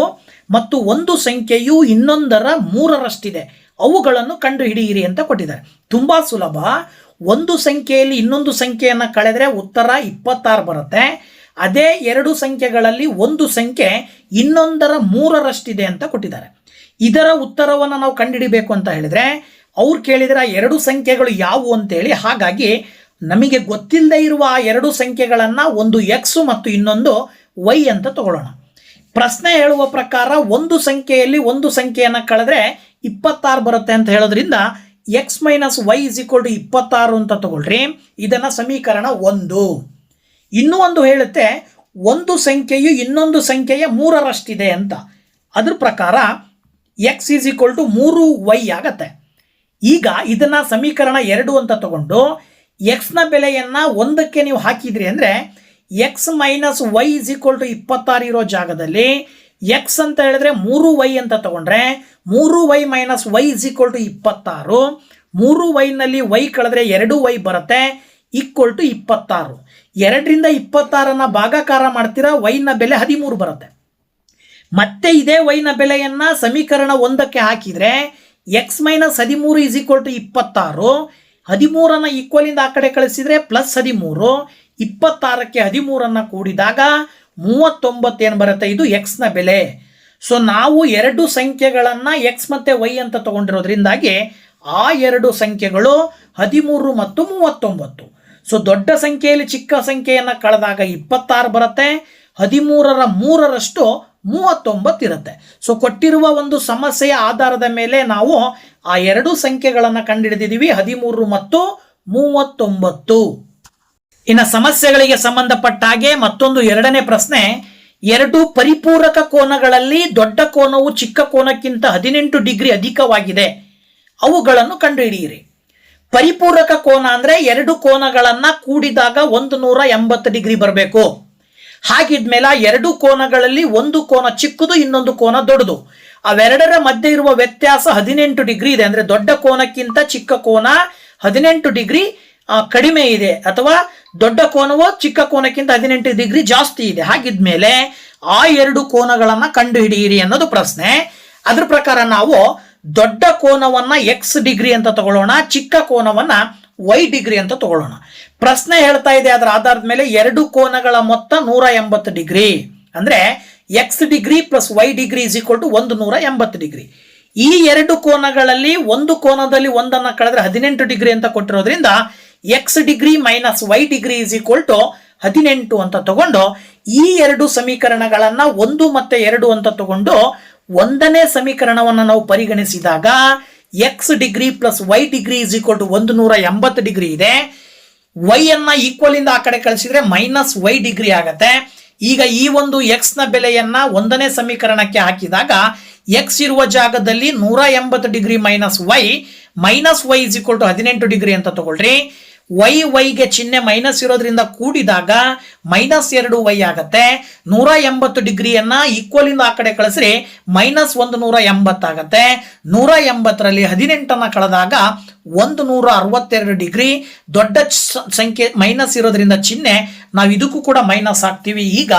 ಮತ್ತು ಒಂದು ಸಂಖ್ಯೆಯು ಇನ್ನೊಂದರ 3ರಷ್ಟಿದೆ, ಅವುಗಳನ್ನು ಕಂಡುಹಿಡಿಯಿರಿ ಅಂತ ಕೊಟ್ಟಿದ್ದಾರೆ. ತುಂಬಾ ಸುಲಭ. ಒಂದು ಸಂಖ್ಯೆಯಲ್ಲಿ ಇನ್ನೊಂದು ಸಂಖ್ಯೆಯನ್ನು ಕಳೆದ್ರೆ ಉತ್ತರ 26 ಬರುತ್ತೆ. ಅದೇ 2 ಸಂಖ್ಯೆಗಳಲ್ಲಿ ಒಂದು ಸಂಖ್ಯೆ ಇನ್ನೊಂದರ 3ರಷ್ಟಿದೆ ಅಂತ ಕೊಟ್ಟಿದ್ದಾರೆ. ಇದರ ಉತ್ತರವನ್ನು ನಾವು ಕಂಡುಹಿಡಿಬೇಕು ಅಂತ ಹೇಳಿದ್ರೆ ಅವ್ರು ಕೇಳಿದ್ರೆ 2 ಸಂಖ್ಯೆಗಳು ಯಾವುವು ಅಂತೇಳಿ. ಹಾಗಾಗಿ ನಮಗೆ ಗೊತ್ತಿಲ್ಲದೆ ಇರುವ ಆ 2 ಸಂಖ್ಯೆಗಳನ್ನು ಒಂದು x ಮತ್ತು ಇನ್ನೊಂದು y ಅಂತ ತಗೊಳ್ಳೋಣ. ಪ್ರಶ್ನೆ ಹೇಳುವ ಪ್ರಕಾರ ಒಂದು ಸಂಖ್ಯೆಯಲ್ಲಿ ಒಂದು ಸಂಖ್ಯೆಯನ್ನು ಕಳೆದ್ರೆ 26 ಬರುತ್ತೆ ಅಂತ ಹೇಳೋದ್ರಿಂದ x minus y is equal to 26 ಅಂತ ತಗೊಳ್ರಿ. ಇದನ್ನ ಸಮೀಕರಣ 1. ಇನ್ನೂ ಒಂದು ಹೇಳುತ್ತೆ ಒಂದು ಸಂಖ್ಯೆಯು ಇನ್ನೊಂದು ಸಂಖ್ಯೆಯ 3ರಷ್ಟಿದೆ ಅಂತ. ಅದ್ರ ಪ್ರಕಾರ x is equal to 3y ಆಗತ್ತೆ. ಈಗ ಇದನ್ನ ಸಮೀಕರಣ 2 ಅಂತ ತಗೊಂಡು x ನ ಬೆಲೆಯನ್ನ 1ಕ್ಕೆ ನೀವು ಹಾಕಿದ್ರಿ ಅಂದ್ರೆ x minus y is equal to 26 ಇರೋ ಜಾಗದಲ್ಲಿ x ಅಂತ ಹೇಳಿದ್ರೆ 3y ಅಂತ ತಗೊಂಡ್ರೆ 3y minus y is equal to 26. 3y ನಲ್ಲಿ y ಕಳೆದ್ರೆ 2y ಬರುತ್ತೆ ಈಕ್ವಲ್ ಟು 26. 2ರಿಂದ 26 ಭಾಗಾಕಾರ ಮಾಡ್ತೀರಾ, y ನ ಬೆಲೆ 13 ಬರುತ್ತೆ. ಮತ್ತೆ ಇದೇ y ನ ಬೆಲೆಯನ್ನ ಸಮೀಕರಣ 1ಕ್ಕೆ ಹಾಕಿದ್ರೆ x minus 13 is equal to 26. 13 equal ಇಂದ ಆ ಕಡೆ ಕಳಿಸಿದ್ರೆ ಪ್ಲಸ್ 13 26ಕ್ಕೆ 13 ಕೂಡಿದಾಗ 39 ಏನು ಬರುತ್ತೆ, ಇದು ಎಕ್ಸ್ನ ಬೆಲೆ. ಸೊ ನಾವು ಎರಡು ಸಂಖ್ಯೆಗಳನ್ನು ಎಕ್ಸ್ ಮತ್ತು ವೈ ಅಂತ ತಗೊಂಡಿರೋದ್ರಿಂದಾಗಿ ಆ ಎರಡು ಸಂಖ್ಯೆಗಳು 13 ಮತ್ತು 39. ಸೊ ದೊಡ್ಡ ಸಂಖ್ಯೆಯಲ್ಲಿ ಚಿಕ್ಕ ಸಂಖ್ಯೆಯನ್ನು ಕಳೆದಾಗ 26 ಬರುತ್ತೆ, 13ರ 3ರಷ್ಟು 39 ಇರುತ್ತೆ. ಸೊ ಕೊಟ್ಟಿರುವ ಒಂದು ಸಮಸ್ಯೆಯ ಆಧಾರದ ಮೇಲೆ ನಾವು ಆ ಎರಡು ಸಂಖ್ಯೆಗಳನ್ನು ಕಂಡುಹಿಡಿದಿದ್ದೀವಿ, 13 ಮತ್ತು 39. ಇನ್ನು ಸಮಸ್ಯೆಗಳಿಗೆ ಸಂಬಂಧಪಟ್ಟ ಹಾಗೆ ಮತ್ತೊಂದು ಎರಡನೇ ಪ್ರಶ್ನೆ, ಎರಡು ಪರಿಪೂರಕ ಕೋನಗಳಲ್ಲಿ ದೊಡ್ಡ ಕೋನವು ಚಿಕ್ಕ ಕೋನಕ್ಕಿಂತ 18 ಡಿಗ್ರಿ ಅಧಿಕವಾಗಿದೆ, ಅವುಗಳನ್ನು ಕಂಡುಹಿಡಿಯಿರಿ. ಪರಿಪೂರಕ ಕೋನ ಅಂದ್ರೆ ಎರಡು ಕೋನಗಳನ್ನ ಕೂಡಿದಾಗ 180 ಡಿಗ್ರಿ ಬರಬೇಕು. ಹಾಗಿದ್ಮೇಲೆ ಎರಡು ಕೋನಗಳಲ್ಲಿ ಒಂದು ಕೋನ ಚಿಕ್ಕದು, ಇನ್ನೊಂದು ಕೋನ ದೊಡ್ಡದು. ಅವೆರಡರ ಮಧ್ಯೆ ಇರುವ ವ್ಯತ್ಯಾಸ 18 ಡಿಗ್ರಿ ಇದೆ. ಅಂದ್ರೆ ದೊಡ್ಡ ಕೋನಕ್ಕಿಂತ ಚಿಕ್ಕ ಕೋನ 18 ಡಿಗ್ರಿ ಕಡಿಮೆ ಇದೆ, ಅಥವಾ ದೊಡ್ಡ ಕೋನವು ಚಿಕ್ಕ ಕೋನಕ್ಕಿಂತ 18 ಡಿಗ್ರಿ ಜಾಸ್ತಿ ಇದೆ. ಹಾಗಿದ್ಮೇಲೆ ಆ ಎರಡು ಕೋನಗಳನ್ನ ಕಂಡುಹಿಡಿಯಿರಿ ಅನ್ನೋದು ಪ್ರಶ್ನೆ. ಅದ್ರ ಪ್ರಕಾರ ನಾವು ದೊಡ್ಡ ಕೋನವನ್ನ ಎಕ್ಸ್ ಡಿಗ್ರಿ ಅಂತ ತಗೊಳ್ಳೋಣ, ಚಿಕ್ಕ ಕೋನವನ್ನ ವೈ ಡಿಗ್ರಿ ಅಂತ ತಗೊಳ್ಳೋಣ. ಪ್ರಶ್ನೆ ಹೇಳ್ತಾ ಇದೆ ಅದರ ಆಧಾರದ ಮೇಲೆ ಎರಡು ಕೋನಗಳ ಮೊತ್ತ 180 ಡಿಗ್ರಿ. ಅಂದ್ರೆ x degree plus y degree is equal to 180 degree. ಈ ಎರಡು ಕೋನಗಳಲ್ಲಿ ಒಂದು ಕೋನದಲ್ಲಿ ಒಂದನ್ನ ಕಳೆದ್ರೆ 18 ಡಿಗ್ರಿ ಅಂತ ಕೊಟ್ಟಿರೋದ್ರಿಂದ X degree minus Y degree is equal to 18 ಅಂತ ತಗೊಂಡು ಈ ಎರಡು ಸಮೀಕರಣಗಳನ್ನ 1 ಮತ್ತೆ 2 ಅಂತ ತಗೊಂಡು ಒಂದನೇ ಸಮೀಕರಣವನ್ನು ನಾವು ಪರಿಗಣಿಸಿದಾಗ x degree plus y degree is equal to 180 degree ಇದೆ. ವೈ ಅನ್ನ ಈಕ್ವಲ್ ಇಂದ ಆ ಕಡೆ ಕಳಿಸಿದ್ರೆ ಮೈನಸ್ ವೈ ಡಿಗ್ರಿ ಆಗತ್ತೆ. ಈಗ ಈ ಒಂದು ಎಕ್ಸ್ ನ ಬೆಲೆಯನ್ನ ಒಂದನೇ ಸಮೀಕರಣಕ್ಕೆ ಹಾಕಿದಾಗ ಎಕ್ಸ್ ಇರುವ ಜಾಗದಲ್ಲಿ 180 degree minus y is equal to 18 degree ಅಂತ ತಗೊಳ್ರಿ. ವೈಗೆ ಚಿಹ್ನೆ ಮೈನಸ್ ಇರೋದ್ರಿಂದ ಕೂಡಿದಾಗ -2y ಆಗತ್ತೆ. 180 ಡಿಗ್ರಿಯನ್ನ ಈಕ್ವಲ್ ಇಂದ ಆ ಕಡೆ ಕಳಿಸ್ರಿ -180 ಆಗತ್ತೆ. 180ರಲ್ಲಿ 18 ಕಳೆದಾಗ 162 ಡಿಗ್ರಿ. ದೊಡ್ಡ ಸಂಖ್ಯೆ ಮೈನಸ್ ಇರೋದ್ರಿಂದ ಚಿಹ್ನೆ ನಾವು ಇದಕ್ಕೂ ಕೂಡ ಮೈನಸ್ ಹಾಕ್ತೀವಿ. ಈಗ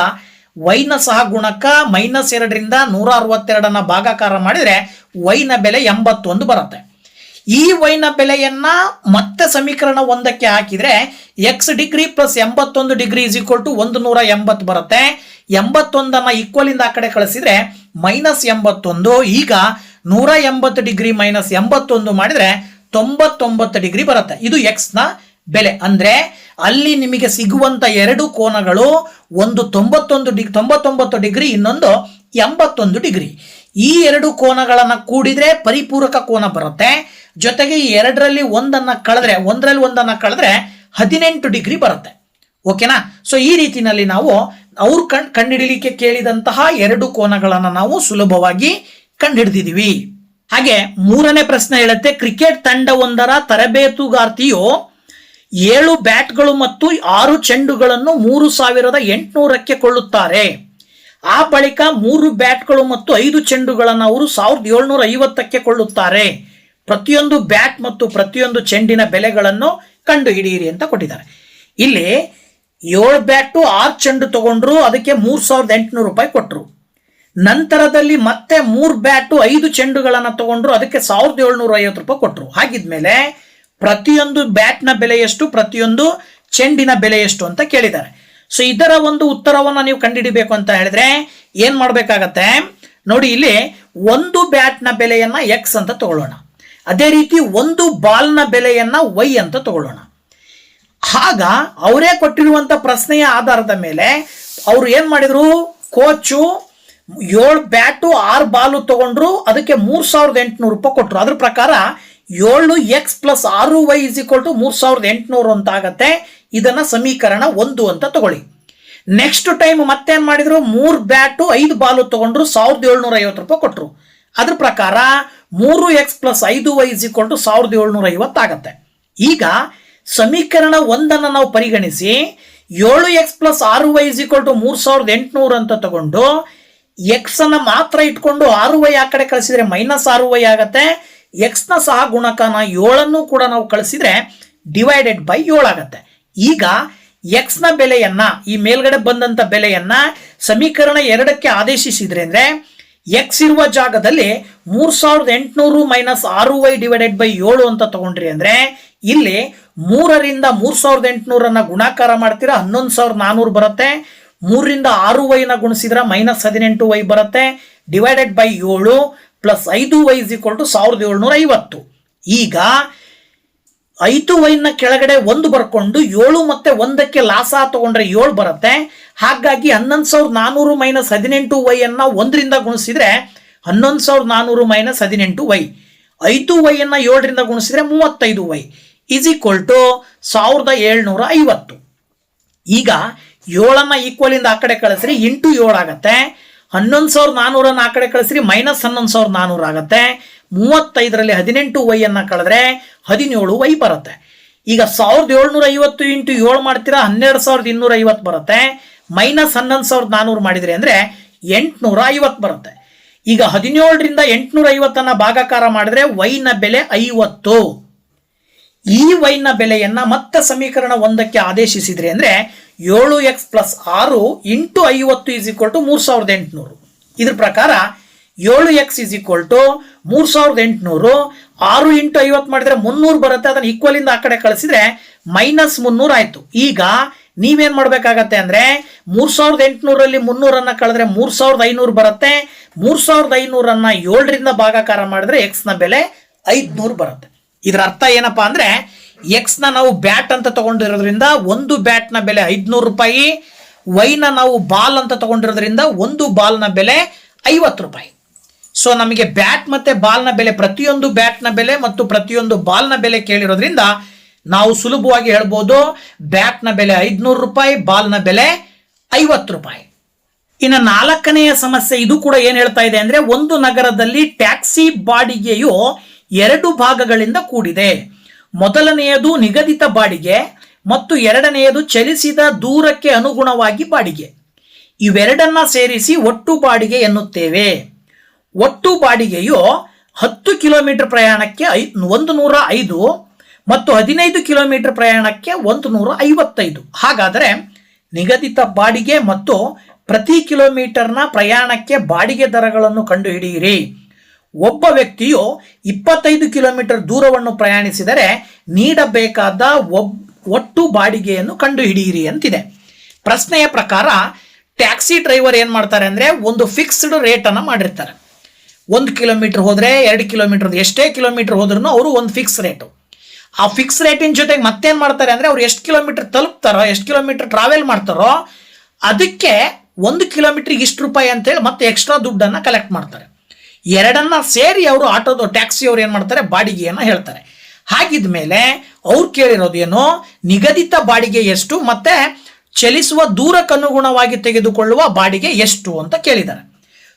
ವೈನ ಸಹ ಗುಣಕ -2ರಿಂದ 162 ಭಾಗಾಕಾರ ಮಾಡಿದ್ರೆ ವೈನ ಬೆಲೆ 81 ಬರುತ್ತೆ. ಈ ವೈನ ಬೆಲೆಯನ್ನ ಮತ್ತೆ ಸಮೀಕರಣ ಒಂದಕ್ಕೆ ಹಾಕಿದ್ರೆ x degree plus 81 degree is equal to 180 ಬರುತ್ತೆ. 81 ಈಕ್ವಲ್ ಇಂದ ಆ ಕಡೆ ಕಳಿಸಿದ್ರೆ -81. ಈಗ 180 ಡಿಗ್ರಿ ಮೈನಸ್ 81 ಮಾಡಿದ್ರೆ 99 ಡಿಗ್ರಿ ಬರುತ್ತೆ. ಇದು ಎಕ್ಸ್ ನ ಬೆಲೆ. ಅಂದ್ರೆ ಅಲ್ಲಿ ನಿಮಗೆ ಸಿಗುವಂತ ಎರಡು ಕೋನಗಳು ಒಂದು 99 ಡಿಗ್ರಿ, ಇನ್ನೊಂದು 81 ಡಿಗ್ರಿ. ಈ ಎರಡು ಕೋನಗಳನ್ನ ಕೂಡಿದ್ರೆ ಪರಿಪೂರಕ ಕೋನ ಬರುತ್ತೆ. ಜೊತೆಗೆ ಈ ಎರಡರಲ್ಲಿ ಒಂದನ್ನ ಕಳೆದ್ರೆ 18 ಡಿಗ್ರಿ ಬರುತ್ತೆ. ಓಕೆನಾ? ಸೊ ಈ ರೀತಿನಲ್ಲಿ ನಾವು ಅವ್ರು ಕಂಡುಹಿಡಿಯಲಿಕ್ಕೆ ಕೇಳಿದಂತಹ ಎರಡು ಕೋನಗಳನ್ನ ನಾವು ಸುಲಭವಾಗಿ ಕಂಡುಹಿಡಿದಿದ್ದೀವಿ. ಹಾಗೆ ಮೂರನೇ ಪ್ರಶ್ನೆ ಹೇಳುತ್ತೆ, ಕ್ರಿಕೆಟ್ ತಂಡವೊಂದರ ತರಬೇತುಗಾರ್ತಿಯು 7 ಬ್ಯಾಟ್ಗಳು ಮತ್ತು 6 ಚೆಂಡುಗಳನ್ನು 3800ಕ್ಕೆ ಕೊಳ್ಳುತ್ತಾರೆ. ಆ ಬಳಿಕ 3 ಬ್ಯಾಟ್ಗಳು ಮತ್ತು 5 ಚೆಂಡುಗಳನ್ನು ಅವರು 1750ಕ್ಕೆ ಕೊಳ್ಳುತ್ತಾರೆ. ಪ್ರತಿಯೊಂದು ಬ್ಯಾಟ್ ಮತ್ತು ಪ್ರತಿಯೊಂದು ಚೆಂಡಿನ ಬೆಲೆಗಳನ್ನು ಕಂಡು ಹಿಡಿಯಿರಿ ಅಂತ ಕೊಟ್ಟಿದ್ದಾರೆ. ಇಲ್ಲಿ 7 ಬ್ಯಾಟು 6 ಚೆಂಡು ತಗೊಂಡ್ರು, ಅದಕ್ಕೆ 3800 ರೂಪಾಯಿ ಕೊಟ್ಟರು. ನಂತರದಲ್ಲಿ ಮತ್ತೆ 3 ಬ್ಯಾಟು 5 ಚೆಂಡುಗಳನ್ನು ತಗೊಂಡ್ರು, ಅದಕ್ಕೆ 1750 ರೂಪಾಯಿ ಕೊಟ್ಟರು. ಹಾಗಿದ್ಮೇಲೆ ಪ್ರತಿಯೊಂದು ಬ್ಯಾಟ್ನ ಬೆಲೆ ಎಷ್ಟು, ಪ್ರತಿಯೊಂದು ಚೆಂಡಿನ ಬೆಲೆ ಎಷ್ಟು ಅಂತ ಕೇಳಿದ್ದಾರೆ. ಸೊ ಇದರ ಒಂದು ಉತ್ತರವನ್ನು ನೀವು ಕಂಡುಹಿಡಿಬೇಕು ಅಂತ ಹೇಳಿದ್ರೆ ಏನ್ ಮಾಡ್ಬೇಕಾಗತ್ತೆ ನೋಡಿ. ಇಲ್ಲಿ ಒಂದು ಬ್ಯಾಟ್ನ ಬೆಲೆಯನ್ನ ಎಕ್ಸ್ ಅಂತ ತಗೊಳ್ಳೋಣ, ಅದೇ ರೀತಿ ಒಂದು ಬಾಲ್ನ ಬೆಲೆಯನ್ನ ವೈ ಅಂತ ತಗೊಳ್ಳೋಣ. ಆಗ ಅವರೇ ಕೊಟ್ಟಿರುವಂತ ಪ್ರಶ್ನೆಯ ಆಧಾರದ ಮೇಲೆ ಅವರು ಏನ್ ಮಾಡಿದ್ರು, ಕೋಚು 7 ಬ್ಯಾಟು 6 ಬಾಲು ತಗೊಂಡ್ರು, ಅದಕ್ಕೆ 3800 ರೂಪಾಯಿ ಕೊಟ್ಟರು. ಅದ್ರ ಪ್ರಕಾರ 7x plus 6y is equal to 3800 ಅಂತ ಆಗತ್ತೆ. ಇದನ್ನ ಸಮೀಕರಣ 1 ಅಂತ ತಗೊಳ್ಳಿ. ನೆಕ್ಸ್ಟ್ ಟೈಮ್ ಮತ್ತೇನ್ ಮಾಡಿದ್ರು, 3 ಬ್ಯಾಟು 5 ಬಾಲು ತಗೊಂಡ್ರು, 1750 ರೂಪಾಯಿ ಕೊಟ್ಟರು. ಅದ್ರ ಪ್ರಕಾರ 3x plus 5y is equal to 1750 ಆಗತ್ತೆ. ಈಗ ಸಮೀಕರಣ 1 ನಾವು ಪರಿಗಣಿಸಿ 7x plus 6y is equal to 3800 ಅಂತ ತಗೊಂಡು ಎಕ್ಸ್ ಅನ್ನ ಮಾತ್ರ ಇಟ್ಕೊಂಡು 6y ಆ ಕಡೆ ಕಳಿಸಿದ್ರೆ -6y ಆಗತ್ತೆ. ಎಕ್ಸ್ ನ ಸಹ ಗುಣಕನ 7 ಕೂಡ ನಾವು ಕಳಿಸಿದ್ರೆ ಡಿವೈಡೆಡ್ ಬೈ 7 ಆಗತ್ತೆ. ಈಗ ಎಕ್ಸ್ ನ ಬೆಲೆಯನ್ನ, ಈ ಮೇಲ್ಗಡೆ ಬಂದಂತ ಬೆಲೆಯನ್ನ ಸಮೀಕರಣ 2ಕ್ಕೆ ಆದೇಶಿಸಿದ್ರೆ ಅಂದ್ರೆ ಎಕ್ಸ್ ಇರುವ ಜಾಗದಲ್ಲಿ 3800 ಮೈನಸ್ 6y ಡಿವೈಡೆಡ್ ಬೈ 7 ಅಂತ ತಗೊಂಡ್ರಿ ಅಂದ್ರೆ ಇಲ್ಲಿ 3ರಿಂದ 3800 ಗುಣಾಕಾರ ಮಾಡ್ತೀರಾ 11400 ಬರುತ್ತೆ. 3ರಿಂದ 6y ಗುಣಿಸಿದ್ರೆ -18y ಬರುತ್ತೆ. Divided by 7 plus 5y = 1750. ಈಗ 5y ಕೆಳಗಡೆ 1 ಬರ್ಕೊಂಡು 7 ಮತ್ತೆ 1ಕ್ಕೆ ಲಾಸ ತಗೊಂಡ್ರೆ 7 ಬರುತ್ತೆ. ಹಾಗಾಗಿ 11400 - 18y 1ರಿಂದ ಗುಣಿಸಿದ್ರೆ 11400 - 18y. 5y 7ರಿಂದ ಗುಣಿಸಿದ್ರೆ 35y = 1750. ಈಗ 7 ಈಕ್ವಲ್ ಆ ಕಡೆ ಕಳಿಸ್ರಿ ಇಂಟು 7 ಆಗತ್ತೆ. 11400 ಆ ಕಡೆ ಕಳಿಸ್ರಿ -11400 ಆಗತ್ತೆ. 35ರಲ್ಲಿ 18y ಕಳೆದ್ರೆ 17y ಬರುತ್ತೆ. ಈಗ 1750 ಇಂಟು 7 ಮಾಡ್ತೀರಾ 12250 ಬರುತ್ತೆ. -11400 ಮಾಡಿದ್ರಿ ಅಂದ್ರೆ 850 ಬರುತ್ತೆ. ಈಗ 17ರಿಂದ 850 ಭಾಗಾಕಾರ ಮಾಡಿದ್ರೆ y ನ ಬೆಲೆ 50. ಈ y ನ ಬೆಲೆಯನ್ನ ಮತ್ತೆ ಸಮೀಕರಣ 1ಕ್ಕೆ ಆದೇಶಿಸಿದ್ರಿ ಅಂದ್ರೆ 7x + 6 × 50 = 3800. ಇದ್ರ ಪ್ರಕಾರ 7x = 3800. 6 × 50 ಮಾಡಿದ್ರೆ 300 ಬರುತ್ತೆ. ಅದನ್ನ ಈಕ್ವಲ್ ಇಂದ ಆ ಕಡೆ ಕಳಿಸಿದ್ರೆ -300 ಆಯ್ತು. ಈಗ ನೀವೇನ್ ಮಾಡ್ಬೇಕಾಗತ್ತೆ ಅಂದ್ರೆ 3800ರಲ್ಲಿ 300 ಕಳೆದ್ರೆ 3500 ಬರುತ್ತೆ. 3500 7ರಿಂದ ಭಾಗಾಕಾರ ಮಾಡಿದ್ರೆ x ನ ಬೆಲೆ 500 ಬರುತ್ತೆ. ಇದರ ಅರ್ಥ ಏನಪ್ಪಾ ಅಂದ್ರೆ x ನಾವು ಬ್ಯಾಟ್ ಅಂತ ತಗೊಂಡಿರೋದ್ರಿಂದ ಒಂದು ಬ್ಯಾಟ್ ನ ಬೆಲೆ 500 ರೂಪಾಯಿ. y ನಾವು ಬಾಲ್ ಅಂತ ತಗೊಂಡಿರೋದ್ರಿಂದ ಒಂದು ಬಾಲ್ ನ ಬೆಲೆ 50 ರೂಪಾಯಿ. ಸೊ ನಮಗೆ ಬ್ಯಾಟ್ ಮತ್ತೆ ಬಾಲ್ ನ ಬೆಲೆ, ಪ್ರತಿಯೊಂದು ಬ್ಯಾಟ್ ನ ಬೆಲೆ ಮತ್ತು ಪ್ರತಿಯೊಂದು ಬಾಲ್ ನ ಬೆಲೆ ಕೇಳಿರೋದ್ರಿಂದ ನಾವು ಸುಲಭವಾಗಿ ಹೇಳ್ಬೋದು ಬ್ಯಾಟ್ ನ ಬೆಲೆ 500 ರೂಪಾಯಿ, ಬಾಲ್ ನ ಬೆಲೆ 50 ರೂಪಾಯಿ. ಇನ್ನು 4ನೆಯ ಸಮಸ್ಯೆ, ಇದು ಕೂಡ ಏನ್ ಹೇಳ್ತಾ ಇದೆ ಅಂದ್ರೆ ಒಂದು ನಗರದಲ್ಲಿ ಟ್ಯಾಕ್ಸಿ ಬಾಡಿಗೆಯು 2 ಭಾಗಗಳಿಂದ ಕೂಡಿದೆ. ಮೊದಲನೆಯದು ನಿಗದಿತ ಬಾಡಿಗೆ ಮತ್ತು ಎರಡನೆಯದು ಚಲಿಸಿದ ದೂರಕ್ಕೆ ಅನುಗುಣವಾಗಿ ಬಾಡಿಗೆ. ಇವೆರಡನ್ನ ಸೇರಿಸಿ ಒಟ್ಟು ಬಾಡಿಗೆ ಎನ್ನುತ್ತೇವೆ. ಒಟ್ಟು ಬಾಡಿಗೆಯು 10 ಕಿಲೋಮೀಟರ್ ಪ್ರಯಾಣಕ್ಕೆ 105 ಮತ್ತು 15 ಕಿಲೋಮೀಟರ್ ಪ್ರಯಾಣಕ್ಕೆ 155. ಹಾಗಾದರೆ ನಿಗದಿತ ಬಾಡಿಗೆ ಮತ್ತು ಪ್ರತಿ ಕಿಲೋಮೀಟರ್ನ ಪ್ರಯಾಣಕ್ಕೆ ಬಾಡಿಗೆ ದರಗಳನ್ನು ಕಂಡುಹಿಡಿಯಿರಿ. ಒಬ್ಬ ವ್ಯಕ್ತಿಯು 25 ಕಿಲೋಮೀಟರ್ ದೂರವನ್ನು ಪ್ರಯಾಣಿಸಿದರೆ ನೀಡಬೇಕಾದ ಒಟ್ಟು ಬಾಡಿಗೆಯನ್ನು ಕಂಡುಹಿಡಿಯಿರಿ ಅಂತಿದೆ. ಪ್ರಶ್ನೆಯ ಪ್ರಕಾರ ಟ್ಯಾಕ್ಸಿ ಡ್ರೈವರ್ ಏನ್ ಮಾಡ್ತಾರೆ ಅಂದ್ರೆ ಒಂದು ಫಿಕ್ಸ್ಡ್ ರೇಟ್ ಅನ್ನ ಮಾಡಿರ್ತಾರೆ. 1 ಕಿಲೋಮೀಟರ್ ಹೋದ್ರೆ 2 ಕಿಲೋಮೀಟರ್, ಎಷ್ಟೇ ಕಿಲೋಮೀಟರ್ ಹೋದ್ರೂ ಅವರು ಒಂದು ಫಿಕ್ಸ್ ರೇಟು. ಆ ಫಿಕ್ಸ್ ರೇಟಿನ ಜೊತೆಗೆ ಮತ್ತೇನ್ ಮಾಡ್ತಾರೆ ಅಂದ್ರೆ ಅವ್ರು ಎಷ್ಟು ಕಿಲೋಮೀಟರ್ ತಲುಪ್ತಾರೋ, ಎಷ್ಟು ಕಿಲೋಮೀಟರ್ ಟ್ರಾವೆಲ್ ಮಾಡ್ತಾರೋ ಅದಕ್ಕೆ 1 ಕಿಲೋಮೀಟರ್ಗೆ ಇಷ್ಟು ರೂಪಾಯಿ ಅಂತೇಳಿ ಮತ್ತೆ ಎಕ್ಸ್ಟ್ರಾ ದುಡ್ಡನ್ನ ಕಲೆಕ್ಟ್ ಮಾಡ್ತಾರೆ. ಎರಡನ್ನ ಸೇರಿ ಅವರು ಟ್ಯಾಕ್ಸಿ ಅವ್ರು ಏನ್ ಮಾಡ್ತಾರೆ, ಬಾಡಿಗೆಯನ್ನ ಹೇಳ್ತಾರೆ. ಹಾಗಿದ್ಮೇಲೆ ಅವ್ರು ಕೇಳಿರೋದು ಏನು, ನಿಗದಿತ ಬಾಡಿಗೆ ಎಷ್ಟು ಮತ್ತೆ ಚಲಿಸುವ ದೂರಕ್ಕನುಗುಣವಾಗಿ ತೆಗೆದುಕೊಳ್ಳುವ ಬಾಡಿಗೆ ಎಷ್ಟು ಅಂತ ಕೇಳಿದ್ದಾರೆ.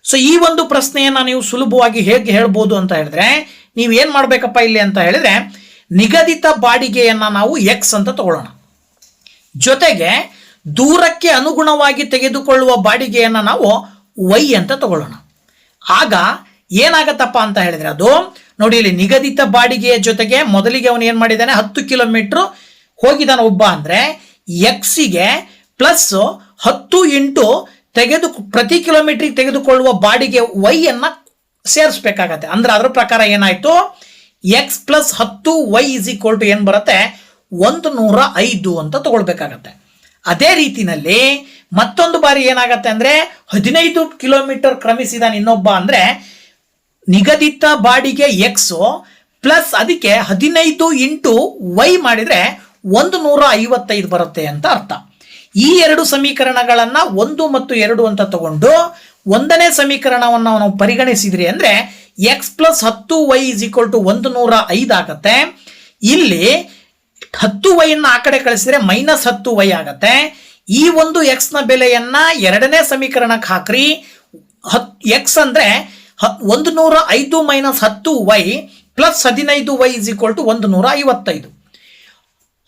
ಸೊ ಈ ಒಂದು ಪ್ರಶ್ನೆಯನ್ನ ನೀವು ಸುಲಭವಾಗಿ ಹೇಗೆ ಹೇಳ್ಬೋದು ಅಂತ ಹೇಳಿದ್ರೆ, ನೀವು ಏನ್ ಮಾಡ್ಬೇಕಪ್ಪ ಇಲ್ಲಿ ಅಂತ ಹೇಳಿದ್ರೆ, ನಿಗದಿತ ಬಾಡಿಗೆಯನ್ನ ನಾವು x ಅಂತ ತಗೊಳ್ಳೋಣ, ಜೊತೆಗೆ ದೂರಕ್ಕೆ ಅನುಗುಣವಾಗಿ ತೆಗೆದುಕೊಳ್ಳುವ ಬಾಡಿಗೆಯನ್ನ ನಾವು y ಅಂತ ತಗೊಳ್ಳೋಣ. ಆಗ ಏನಾಗತ್ತಪ್ಪ ಅಂತ ಹೇಳಿದ್ರೆ, ಅದು ನೋಡಿ ಇಲ್ಲಿ ನಿಗದಿತ ಬಾಡಿಗೆಯ ಜೊತೆಗೆ ಮೊದಲಿಗೆ ಅವನು ಏನ್ ಮಾಡಿದ್ದಾನೆ, 10 ಕಿಲೋಮೀಟರ್ ಹೋಗಿದ್ದಾನೆ ಒಬ್ಬ ಅಂದ್ರೆ ಎಕ್ಸಿಗೆ ಪ್ಲಸ್ 10 ಇಂಟು ಪ್ರತಿ ಕಿಲೋಮೀಟರ್ ತೆಗೆದುಕೊಳ್ಳುವ ಬಾಡಿಗೆ y ಅನ್ನ ಸೇರಿಸಬೇಕಾಗತ್ತೆ. ಅಂದ್ರೆ ಅದರ ಪ್ರಕಾರ ಏನಾಯ್ತು, x + 10y = ಏನ್ ಬರುತ್ತೆ, 105 ಅಂತ ತಗೊಳ್ಬೇಕಾಗತ್ತೆ. ಅದೇ ರೀತಿನಲ್ಲಿ ಮತ್ತೊಂದು ಬಾರಿ ಏನಾಗತ್ತೆ ಅಂದ್ರೆ 15 ಕಿಲೋಮೀಟರ್ ಕ್ರಮಿಸಿದಾನೆ ಇನ್ನೊಬ್ಬ ಅಂದ್ರೆ ನಿಗದಿತ ಬಾಡಿಗೆ x ಪ್ಲಸ್ ಅದಕ್ಕೆ 15 ಇಂಟು y ಮಾಡಿದ್ರೆ 155 ಬರುತ್ತೆ ಅಂತ ಅರ್ಥ. ಈ ಎರಡು ಸಮೀಕರಣಗಳನ್ನ 1 ಮತ್ತು 2 ಅಂತ ತಗೊಂಡು 1ನೇ ಸಮೀಕರಣವನ್ನು ನಾವು ಪರಿಗಣಿಸಿದ್ರಿ ಅಂದ್ರೆ x + 10y = 105 ಆಗತ್ತೆ. ಇಲ್ಲಿ 10y ಆ ಕಡೆ ಕಳಿಸಿದ್ರೆ -10y ಆಗತ್ತೆ. ಈ ಒಂದು x ನ ಬೆಲೆಯನ್ನ 2ನೇ ಸಮೀಕರಣಕ್ಕೆ ಹಾಕ್ರಿ. x ಅಂದ್ರೆ 105 - 10y ಪ್ಲಸ್ 15y = 155.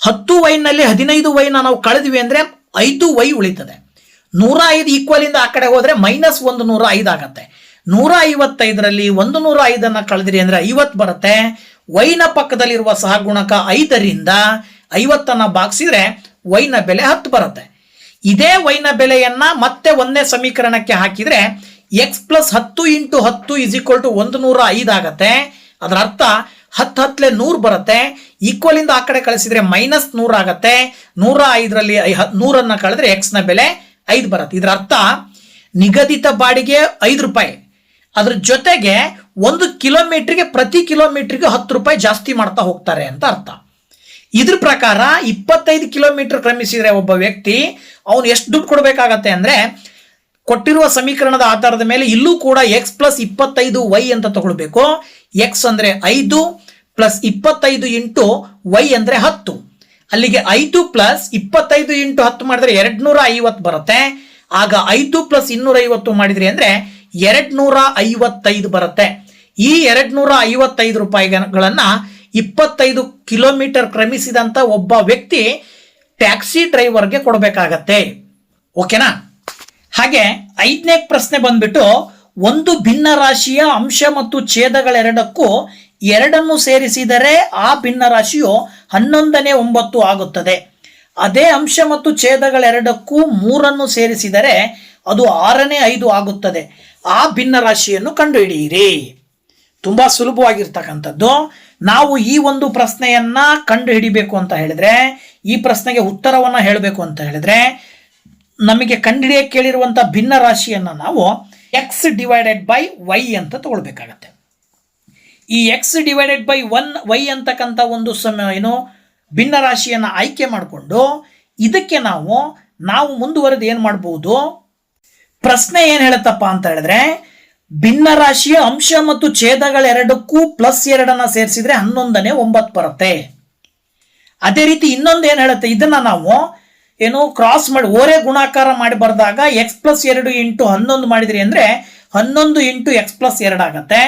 10y ನಲ್ಲಿ 15y ನಾವು ಕಳೆದ್ವಿ ಅಂದ್ರೆ 5y ಉಳಿತದೆ. 105 ಈಕ್ವಲ್ ಇಂದ ಆ ಕಡೆ ಹೋದ್ರೆ -105 ಆಗತ್ತೆ. 155ರಲ್ಲಿ 105 ಕಳೆದ್ರಿ ಅಂದ್ರೆ 50 ಬರುತ್ತೆ. y ನ ಪಕ್ಕದಲ್ಲಿರುವ ಸಹಗುಣಕ 5ರಿಂದ 50 ಭಾಗಿಸಿದ್ರೆ y ನ ಬೆಲೆ 10 ಬರುತ್ತೆ. ಇದೇ y ನ ಬೆಲೆಯನ್ನ ಮತ್ತೆ 1ನೇ ಸಮೀಕರಣಕ್ಕೆ ಹಾಕಿದ್ರೆ x + 10 × 10 = 105 ಆಗತ್ತೆ. ಅದರ ಅರ್ಥ 10 10 100 ಬರುತ್ತೆ. ಈಕ್ವಲ್ ಇಂದ ಆ ಕಡೆ ಕಳಿಸಿದ್ರೆ -100 ಆಗತ್ತೆ. 105ರಲ್ಲಿ 100 ಕಳೆದ್ರೆ ಎಕ್ಸ್ ನ ಬೆಲೆ 5 ಬರುತ್ತೆ. ಇದರ ಅರ್ಥ ನಿಗದಿತ ಬಾಡಿಗೆ 5 ರೂಪಾಯಿ, ಅದ್ರ ಜೊತೆಗೆ 1 ಕಿಲೋಮೀಟರ್ಗೆ ಪ್ರತಿ ಕಿಲೋಮೀಟರ್ಗೆ 10 ರೂಪಾಯಿ ಜಾಸ್ತಿ ಮಾಡ್ತಾ ಹೋಗ್ತಾರೆ ಅಂತ ಅರ್ಥ. ಇದ್ರ ಪ್ರಕಾರ 25 ಕಿಲೋಮೀಟರ್ ಕ್ರಮಿಸಿದ್ರೆ ಒಬ್ಬ ವ್ಯಕ್ತಿ ಅವನು ಎಷ್ಟು ದುಡ್ಡು ಕೊಡಬೇಕಾಗತ್ತೆ ಅಂದ್ರೆ, ಕೊಟ್ಟಿರುವ ಸಮೀಕರಣದ ಆಧಾರದ ಮೇಲೆ ಇಲ್ಲೂ ಕೂಡ x + 25y ಅಂತ ತಗೊಳ್ಬೇಕು. x ಅಂದ್ರೆ 5 + 25 ಇಂಟು y ಅಂದ್ರೆ 10. ಅಲ್ಲಿಗೆ 5 + 25 ಇಂಟು 10 ಮಾಡಿದ್ರೆ 250 ಬರುತ್ತೆ. ಆಗ 5 + 250 ಮಾಡಿದ್ರಿ ಅಂದ್ರೆ 255 ಬರುತ್ತೆ. ಈ 255 ರೂಪಾಯಿಗಳನ್ನ 25 ಕಿಲೋಮೀಟರ್ ಕ್ರಮಿಸಿದಂತ ಒಬ್ಬ ವ್ಯಕ್ತಿ ಟ್ಯಾಕ್ಸಿ ಡ್ರೈವರ್ಗೆ ಕೊಡಬೇಕಾಗತ್ತೆ. ಓಕೆನಾ? ಹಾಗೆ 5ನೇ ಪ್ರಶ್ನೆ ಬಂದ್ಬಿಟ್ಟು, ಒಂದು ಭಿನ್ನ ರಾಶಿಯ ಅಂಶ ಮತ್ತು ಛೇದಗಳೆರಡಕ್ಕೂ 2 ಸೇರಿಸಿದರೆ ಆ ಭಿನ್ನ ರಾಶಿಯು 11ನೇ 9 ಆಗುತ್ತದೆ. ಅದೇ ಅಂಶ ಮತ್ತು ಛೇದಗಳೆರಡಕ್ಕೂ 3 ಸೇರಿಸಿದರೆ ಅದು 6ನೇ 5 ಆಗುತ್ತದೆ. ಆ ಭಿನ್ನ ರಾಶಿಯನ್ನು ಕಂಡುಹಿಡಿಯಿರಿ. ತುಂಬಾ ಸುಲಭವಾಗಿರ್ತಕ್ಕಂಥದ್ದು. ನಾವು ಈ ಒಂದು ಪ್ರಶ್ನೆಯನ್ನ ಕಂಡು ಹಿಡಿಬೇಕು ಅಂತ ಹೇಳಿದ್ರೆ, ಈ ಪ್ರಶ್ನೆಗೆ ಉತ್ತರವನ್ನ ಹೇಳಬೇಕು ಅಂತ ಹೇಳಿದ್ರೆ, ನಮಗೆ ಕಂಡುಹಿಡಿಯ ಕೇಳಿರುವಂತಹ ಭಿನ್ನ ರಾಶಿಯನ್ನ ನಾವು x/y ಅಂತ ತಗೊಳ್ಬೇಕಾಗತ್ತೆ. ಈ x/1y ಅಂತಕ್ಕಂಥ ಒಂದು ಭಿನ್ನ ರಾಶಿಯನ್ನ ಆಯ್ಕೆ ಮಾಡಿಕೊಂಡು ಇದಕ್ಕೆ ನಾವು ಮುಂದುವರೆದು ಏನ್ ಮಾಡಬಹುದು, ಪ್ರಶ್ನೆ ಏನ್ ಹೇಳುತ್ತಪ್ಪ ಅಂತ ಹೇಳಿದ್ರೆ, ಭಿನ್ನ ರಾಶಿಯ ಅಂಶ ಮತ್ತು ಛೇದಗಳೆರಡಕ್ಕೂ +2 ಸೇರಿಸಿದ್ರೆ 11ನೇ 9 ಬರುತ್ತೆ. ಅದೇ ರೀತಿ ಇನ್ನೊಂದು ಏನ್ ಹೇಳುತ್ತೆ, ಇದನ್ನ ನಾವು ಕ್ರಾಸ್ ಮಾಡಿ ಓರೆ ಗುಣಾಕಾರ ಮಾಡಿ ಬರೆದಾಗ x + 2 ಇಂಟು 11 ಮಾಡಿದ್ರಿ ಅಂದ್ರೆ 11 ಇಂಟು x + 2 ಆಗತ್ತೆ.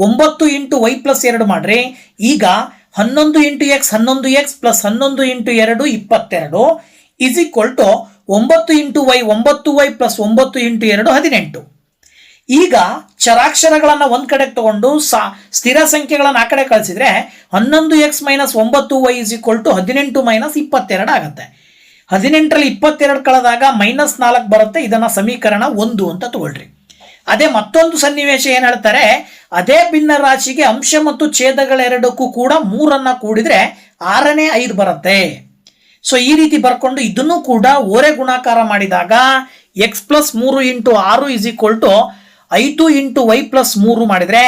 9 ಇಂಟು y + 2 ಮಾಡ್ರಿ. ಈಗ 11 into x 11x + 11 into 2 22 is equal to 9 into y 9y + 9 into 2 18. ಈಗ ಚರಾಕ್ಷರಗಳನ್ನ ಒಂದ್ ಕಡೆ ತಗೊಂಡು ಸ್ಥಿರ ಸಂಖ್ಯೆಗಳನ್ನ ಆ ಕಡೆ ಕಳಿಸಿದ್ರೆ 11x - 9y is equal to 18 - 22 ಆಗುತ್ತೆ. 18ರಲ್ಲಿ 22 ಕಳೆದಾಗ -4 ಬರುತ್ತೆ. ಇದನ್ನ ಸಮೀಕರಣ 1 ಅಂತ ತಗೊಳ್ರಿ. ಅದೇ ಮತ್ತೊಂದು ಸನ್ನಿವೇಶ ಏನ್ ಹೇಳ್ತಾರೆ, ಅದೇ ಭಿನ್ನ ರಾಶಿಗೆ ಅಂಶ ಮತ್ತು ಛೇದಗಳೆರಡಕ್ಕೂ ಕೂಡ 3 ಕೂಡಿದ್ರೆ 6ನೇ 5 ಬರುತ್ತೆ. ಸೊ ಈ ರೀತಿ ಬರ್ಕೊಂಡು ಇದನ್ನು ಕೂಡ ಓರೆ ಗುಣಾಕಾರ ಮಾಡಿದಾಗ x + 3 into 6 is equal to 5 into y + 3 ಮಾಡಿದ್ರೆ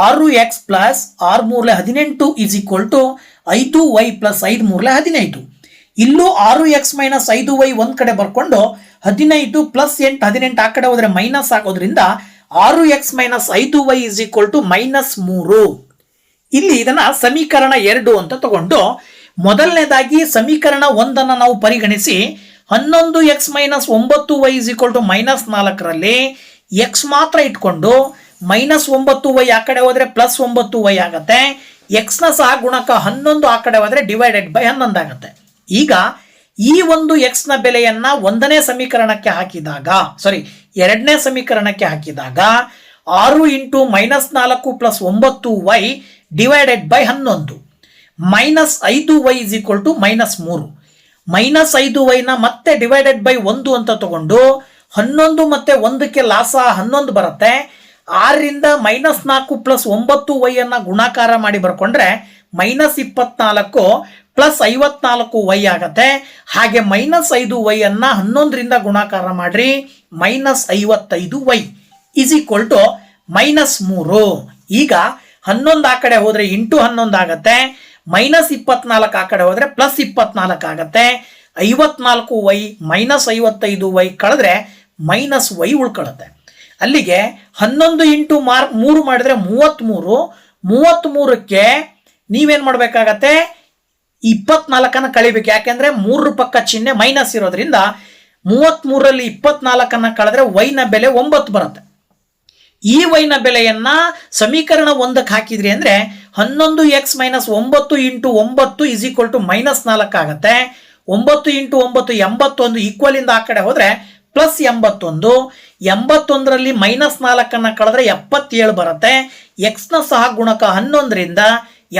6x + 6 3 18 is equal to 5y + 5 3 15. ಇಲ್ಲೂ 6x - 5y ಒಂದ್ ಕಡೆ ಬರ್ಕೊಂಡು 15 + 8 18 ಆ ಕಡೆ ಹೋದ್ರೆ ಮೈನಸ್ ಆಗೋದ್ರಿಂದ 6x - 5y is equal to -3. ಇಲ್ಲಿ ಇದನ್ನ ಸಮೀಕರಣ 2 ಅಂತ ತಗೊಂಡು ಮೊದಲನೇದಾಗಿ ಸಮೀಕರಣ 1 ನಾವು ಪರಿಗಣಿಸಿ 11x - 9y is equal to -4ರಲ್ಲಿ x ಮಾತ್ರ ಇಟ್ಕೊಂಡು -9y ಆ ಕಡೆ ಹೋದ್ರೆ +9y ಆಗತ್ತೆ. x ನ ಸಹ ಗುಣಕ 11 ಆ ಕಡೆ ಹೋದ್ರೆ /11 ಆಗತ್ತೆ. ಈಗ ಈ ಒಂದು x ನ ಬೆಲೆಯನ್ನ 1ನೇ ಸಮೀಕರಣಕ್ಕೆ ಹಾಕಿದಾಗ, ಎರಡನೇ ಸಮೀಕರಣಕ್ಕೆ ಹಾಕಿದಾಗ 6 into -4 + 9y /11 -5y is equal to -3. -5y ನ ಮತ್ತೆ /1 ಅಂತ ತಗೊಂಡು 11 ಮತ್ತೆ 1ಕ್ಕೆ ಲಾಸ 11 ಬರುತ್ತೆ. 6ರಿಂದ -4 + 9y ಅನ್ನ ಗುಣಾಕಾರ ಮಾಡಿ ಬರ್ಕೊಂಡ್ರೆ -24 + 54y ಆಗತ್ತೆ. ಹಾಗೆ -5y ಅನ್ನ 11ರಿಂದ ಗುಣಾಕಾರ ಮಾಡ್ರಿ, -55y ಇಸ್ ಈಕ್ವಲ್ ಟು -3. ಈಗ 11 ಆ ಕಡೆ ಹೋದ್ರೆ ಇಂಟು 11 ಆಗತ್ತೆ, -24 ಆ ಕಡೆ ಹೋದ್ರೆ +24 ಆಗತ್ತೆ. 54y -55y ಕಳೆದ್ರೆ -y ಉಳ್ಕೊಳ್ಳುತ್ತೆ. ಅಲ್ಲಿಗೆ 11 ಇಂಟು 3 ಮಾಡಿದ್ರೆ 33. 33ಕ್ಕೆ ನೀವೇನ್ ಮಾಡ್ಬೇಕಾಗತ್ತೆ, 24 ಕಳಿಬೇಕು. ಯಾಕೆಂದ್ರೆ 3 ಪಕ್ಕ ಚಿಹ್ನೆ ಮೈನಸ್ ಇರೋದ್ರಿಂದ 33ರಲ್ಲಿ 24 ಕಳೆದ್ರೆ y ನ ಬೆಲೆ 9 ಬರುತ್ತೆ. ಈ y ನ ಬೆಲೆಯನ್ನ ಸಮೀಕರಣ 1ಕ್ಕೆ ಹಾಕಿದ್ರಿ ಅಂದ್ರೆ 11x - 9 into 9 is equal to -4 ಆಗತ್ತೆ. 9 ಇಂಟು 9 81 ಈಕ್ವಲ್ ಇಂದ ಆ ಕಡೆ ಹೋದ್ರೆ +81. 81ರಲ್ಲಿ -4 ಕಳೆದ್ರೆ 77 ಬರುತ್ತೆ. x ನ ಸಹ ಗುಣಕ 11ರಿಂದ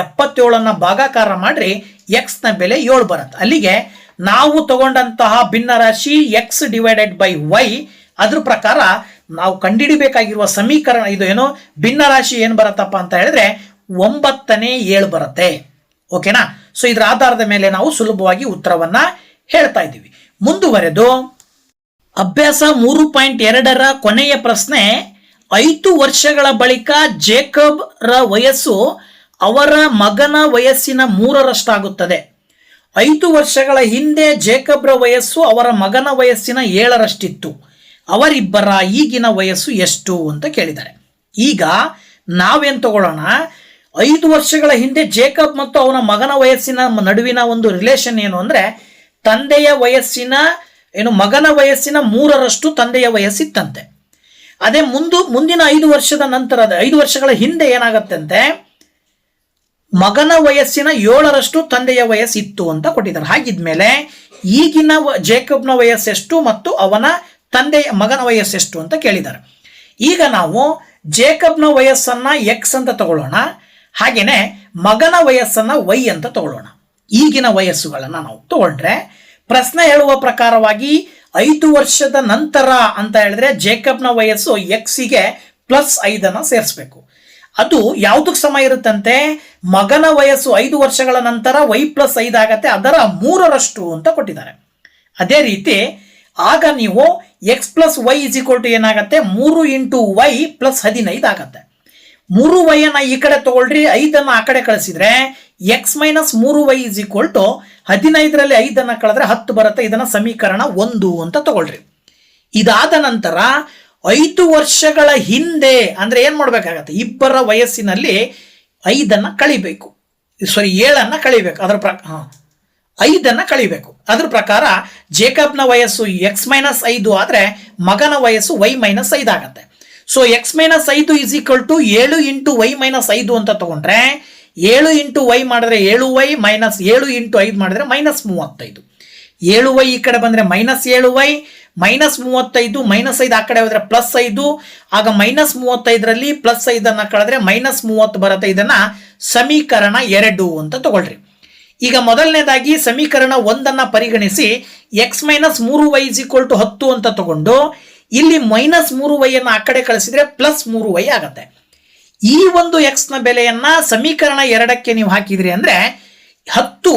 77 ಭಾಗಾಕಾರ ಮಾಡ್ರಿ, x ನ ಬೆಲೆ 7 ಬರುತ್ತೆ. ಅಲ್ಲಿಗೆ ನಾವು ತಗೊಂಡಂತಹ ಭಿನ್ನ ರಾಶಿ x/y, ಅದ್ರ ಪ್ರಕಾರ ನಾವು ಕಂಡುಹಿಡಿಬೇಕಾಗಿರುವ ಸಮೀಕರಣ ಭಿನ್ನ ರಾಶಿ ಏನ್ ಬರುತ್ತಪ್ಪ ಅಂತ ಹೇಳಿದ್ರೆ 9ನೇ ಏಳು ಬರುತ್ತೆ. ಓಕೆನಾ? ಸೊ ಇದರ ಆಧಾರದ ಮೇಲೆ ನಾವು ಸುಲಭವಾಗಿ ಉತ್ತರವನ್ನ ಹೇಳ್ತಾ ಇದ್ದೀವಿ. ಮುಂದುವರೆದು ಅಭ್ಯಾಸ 3.2ರ ಕೊನೆಯ ಪ್ರಶ್ನೆ, 5 ವರ್ಷಗಳ ಬಳಿಕ ಜೇಕಬ್ ರ ವಯಸ್ಸು ಅವರ ಮಗನ ವಯಸ್ಸಿನ 3ರಷ್ಟಾಗುತ್ತದೆ. 5 ವರ್ಷಗಳ ಹಿಂದೆ ಜೇಕಬ್ ರ ವಯಸ್ಸು ಅವರ ಮಗನ ವಯಸ್ಸಿನ 7ರಷ್ಟಿತ್ತು. ಅವರಿಬ್ಬರ ಈಗಿನ ವಯಸ್ಸು ಎಷ್ಟು ಅಂತ ಕೇಳಿದ್ದಾರೆ. ಈಗ ನಾವೇನ್ ತಗೊಳ್ಳೋಣ, 5 ವರ್ಷಗಳ ಹಿಂದೆ ಜೇಕಬ್ ಮತ್ತು ಅವನ ಮಗನ ವಯಸ್ಸಿನ ನಡುವಿನ ಒಂದು ರಿಲೇಷನ್ ಏನು ಅಂದ್ರೆ, ತಂದೆಯ ವಯಸ್ಸಿನ ಮಗನ ವಯಸ್ಸಿನ 3ರಷ್ಟು ತಂದೆಯ ವಯಸ್ಸಿತ್ತಂತೆ. ಅದೇ ಮುಂದಿನ 5 ವರ್ಷದ ನಂತರದ 5 ವರ್ಷಗಳ ಹಿಂದೆ ಏನಾಗತ್ತಂತೆ, ಮಗನ ವಯಸ್ಸಿನ 7ರಷ್ಟು ತಂದೆಯ ವಯಸ್ಸಿತ್ತು ಅಂತ ಕೊಟ್ಟಿದ್ದಾರೆ. ಹಾಗಿದ್ಮೇಲೆ ಈಗಿನ ಜೇಕಬ್ನ ವಯಸ್ಸೆಷ್ಟು ಮತ್ತು ಅವನ ಮಗನ ವಯಸ್ಸೆಷ್ಟು ಅಂತ ಕೇಳಿದ್ದಾರೆ. ಈಗ ನಾವು ಜೇಕಬ್ನ ವಯಸ್ಸನ್ನ ಎಕ್ಸ್ ಅಂತ ತಗೊಳ್ಳೋಣ, ಹಾಗೇನೆ ಮಗನ ವಯಸ್ಸನ್ನ ವೈ ಅಂತ ತಗೊಳ್ಳೋಣ. ಈಗಿನ ವಯಸ್ಸುಗಳನ್ನ ನಾವು ತಗೊಂಡ್ರೆ ಪ್ರಶ್ನೆ ಹೇಳುವ ಪ್ರಕಾರವಾಗಿ 5 ವರ್ಷದ ನಂತರ ಅಂತ ಹೇಳಿದ್ರೆ ಜೇಕಬ್ನ ವಯಸ್ಸು ಎಕ್ಸಿಗೆ +5 ಸೇರಿಸಬೇಕು. ಅದು ಯಾವುದಕ್ಕೆ ಸಮ ಇರುತ್ತಂತೆ, ಮಗನ ವಯಸ್ಸು 5 ವರ್ಷಗಳ ನಂತರ y +5 ಆಗತ್ತೆ, ಅದರ 3ರಷ್ಟು ಅಂತ ಕೊಟ್ಟಿದ್ದಾರೆ. ಅದೇ ರೀತಿ ಆಗ ನೀವು x + y ಏನಾಗತ್ತೆ, 3 × y +15 ಆಗತ್ತೆ. 3y ಈ ಕಡೆ ತಗೊಳ್ರಿ, 5 ಆ ಕಡೆ ಕಳಿಸಿದ್ರೆ x - 3y 15ರಲ್ಲಿ 5 ಕಳೆದ್ರೆ 10 ಬರುತ್ತೆ. ಇದನ್ನ ಸಮೀಕರಣ 1 ಅಂತ ತಗೊಳ್ರಿ. ಇದಾದ ನಂತರ 5 ವರ್ಷಗಳ ಹಿಂದೆ ಅಂದ್ರೆ ಏನ್ ಮಾಡ್ಬೇಕಾಗತ್ತೆ, ಇಬ್ಬರ ವಯಸ್ಸಿನಲ್ಲಿ 5 ಕಳಿಬೇಕು, 7 ಕಳಿಬೇಕು. ಅದರ 5 ಕಳಿಬೇಕು. ಅದ್ರ ಪ್ರಕಾರ ಜೇಕಬ್ನ ವಯಸ್ಸು x - 5 ಆದ್ರೆ ಮಗನ ವಯಸ್ಸು y - 5 ಆಗತ್ತೆ. ಸೊ x - 5 7 × y - 5 ಅಂತ ತಗೊಂಡ್ರೆ 7 × y ಮಾಡಿದ್ರೆ 7y - 7 × 5 ಮಾಡಿದ್ರೆ -35. 7y ಈ ಕಡೆ ಬಂದ್ರೆ -7y, -35 -5 ಆ ಕಡೆ ಹೋದ್ರೆ +5. ಆಗ -35ರಲ್ಲಿ +5 ಕಳೆದ್ರೆ -30 ಬರುತ್ತೆ. ಇದನ್ನ ಸಮೀಕರಣ 2 ಅಂತ ತಗೊಳ್ರಿ. ಈಗ ಮೊದಲನೇದಾಗಿ ಸಮೀಕರಣ 1 ಪರಿಗಣಿಸಿ x - 3y 10 ಅಂತ ತಗೊಂಡು ಇಲ್ಲಿ -3y ಆ ಕಡೆ ಕಳಿಸಿದ್ರೆ +3y ಆಗತ್ತೆ. ಈ ಒಂದು x ನ ಬೆಲೆಯನ್ನ ಸಮೀಕರಣ 2ಕ್ಕೆ ನೀವು ಹಾಕಿದ್ರಿ ಅಂದ್ರೆ 10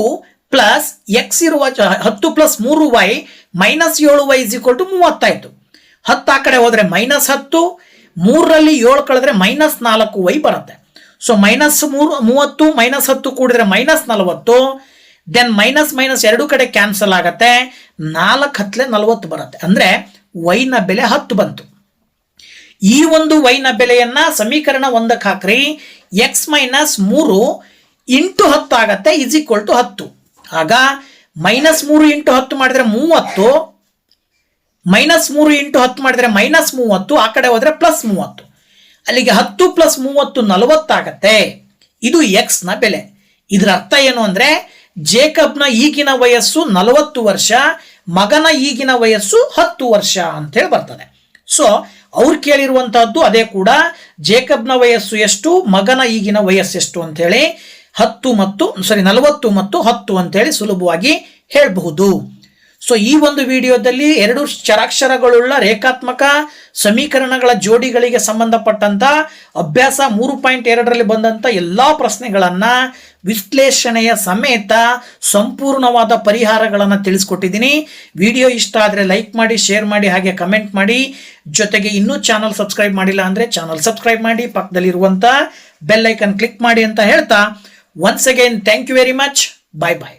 + x ಇರುವ 10 + 3y -7y 30 ಆಯ್ತು. 10 ಆ ಕಡೆ ಹೋದ್ರೆ -10, 3ರಲ್ಲಿ 7 ಕಳೆದ್ರೆ -4y ಬರುತ್ತೆ. ಸೊ -30 -10 ಕೂಡಿದ್ರೆ -40, ದೆನ್ -2 ಕಡೆ ಕ್ಯಾನ್ಸಲ್ ಆಗತ್ತೆ, 4 × 10 40 ಬರುತ್ತೆ. ಅಂದ್ರೆ y ನ ಬೆಲೆ 10 ಬಂತು. ಈ ಒಂದು y ನ ಬೆಲೆಯನ್ನ ಸಮೀಕರಣ 1ಕ್ಕೆ ಹಾಕ್ರಿ, x - 3 × 10 ಆಗತ್ತೆ =10. ಆಗ -3 × 10 ಮಾಡಿದ್ರೆ 30, -3 × 10 ಮಾಡಿದ್ರೆ -30, ಆ ಕಡೆ ಹೋದ್ರೆ +30. ಅಲ್ಲಿಗೆ 10 + 30 40 ಆಗತ್ತೆ. ಇದು x ನ ಬೆಲೆ. ಇದರ ಅರ್ಥ ಏನು ಅಂದ್ರೆ ಜೇಕಬ್ನ ಈಗಿನ ವಯಸ್ಸು 40 ವರ್ಷ, ಮಗನ ಈಗಿನ ವಯಸ್ಸು 10 ವರ್ಷ ಅಂತ ಹೇಳಿ ಬರ್ತದೆ. ಸೊ ಅವ್ರು ಕೇಳಿರುವಂತಹದ್ದು ಅದೇ ಕೂಡ, ಜೇಕಬ್ನ ವಯಸ್ಸು ಎಷ್ಟು, ಮಗನ ಈಗಿನ ವಯಸ್ಸೆಷ್ಟು ಅಂತ ಹೇಳಿ 40 ಮತ್ತು 10 ಅಂತ ಹೇಳಿ ಸುಲಭವಾಗಿ ಹೇಳಬಹುದು. ಸೊ ಈ ಒಂದು ವಿಡಿಯೋದಲ್ಲಿ 2 ಚರಾಕ್ಷರಗಳುಳ್ಳ ರೇಖಾತ್ಮಕ ಸಮೀಕರಣಗಳ ಜೋಡಿಗಳಿಗೆ ಸಂಬಂಧಪಟ್ಟಂತ ಅಭ್ಯಾಸ 3.2ರಲ್ಲಿ ಬಂದಂತ ಎಲ್ಲಾ ಪ್ರಶ್ನೆಗಳನ್ನ ವಿಶ್ಲೇಷಣೆಯ ಸಮೇತ ಸಂಪೂರ್ಣವಾದ ಪರಿಹಾರಗಳನ್ನು ತಿಳಿಸ್ಕೊಟ್ಟಿದ್ದೀನಿ. ವಿಡಿಯೋ ಇಷ್ಟ ಆದರೆ ಲೈಕ್ ಮಾಡಿ, ಶೇರ್ ಮಾಡಿ, ಹಾಗೆ ಕಮೆಂಟ್ ಮಾಡಿ. ಜೊತೆಗೆ ಇನ್ನೂ ಚಾನಲ್ ಸಬ್ಸ್ಕ್ರೈಬ್ ಮಾಡಿಲ್ಲ ಅಂದ್ರೆ ಚಾನಲ್ ಸಬ್ಸ್ಕ್ರೈಬ್ ಮಾಡಿ, ಪಕ್ಕದಲ್ಲಿರುವಂತ ಬೆಲ್ ಐಕನ್ ಕ್ಲಿಕ್ ಮಾಡಿ ಅಂತ ಹೇಳ್ತಾ, once again thank you very much. Bye bye.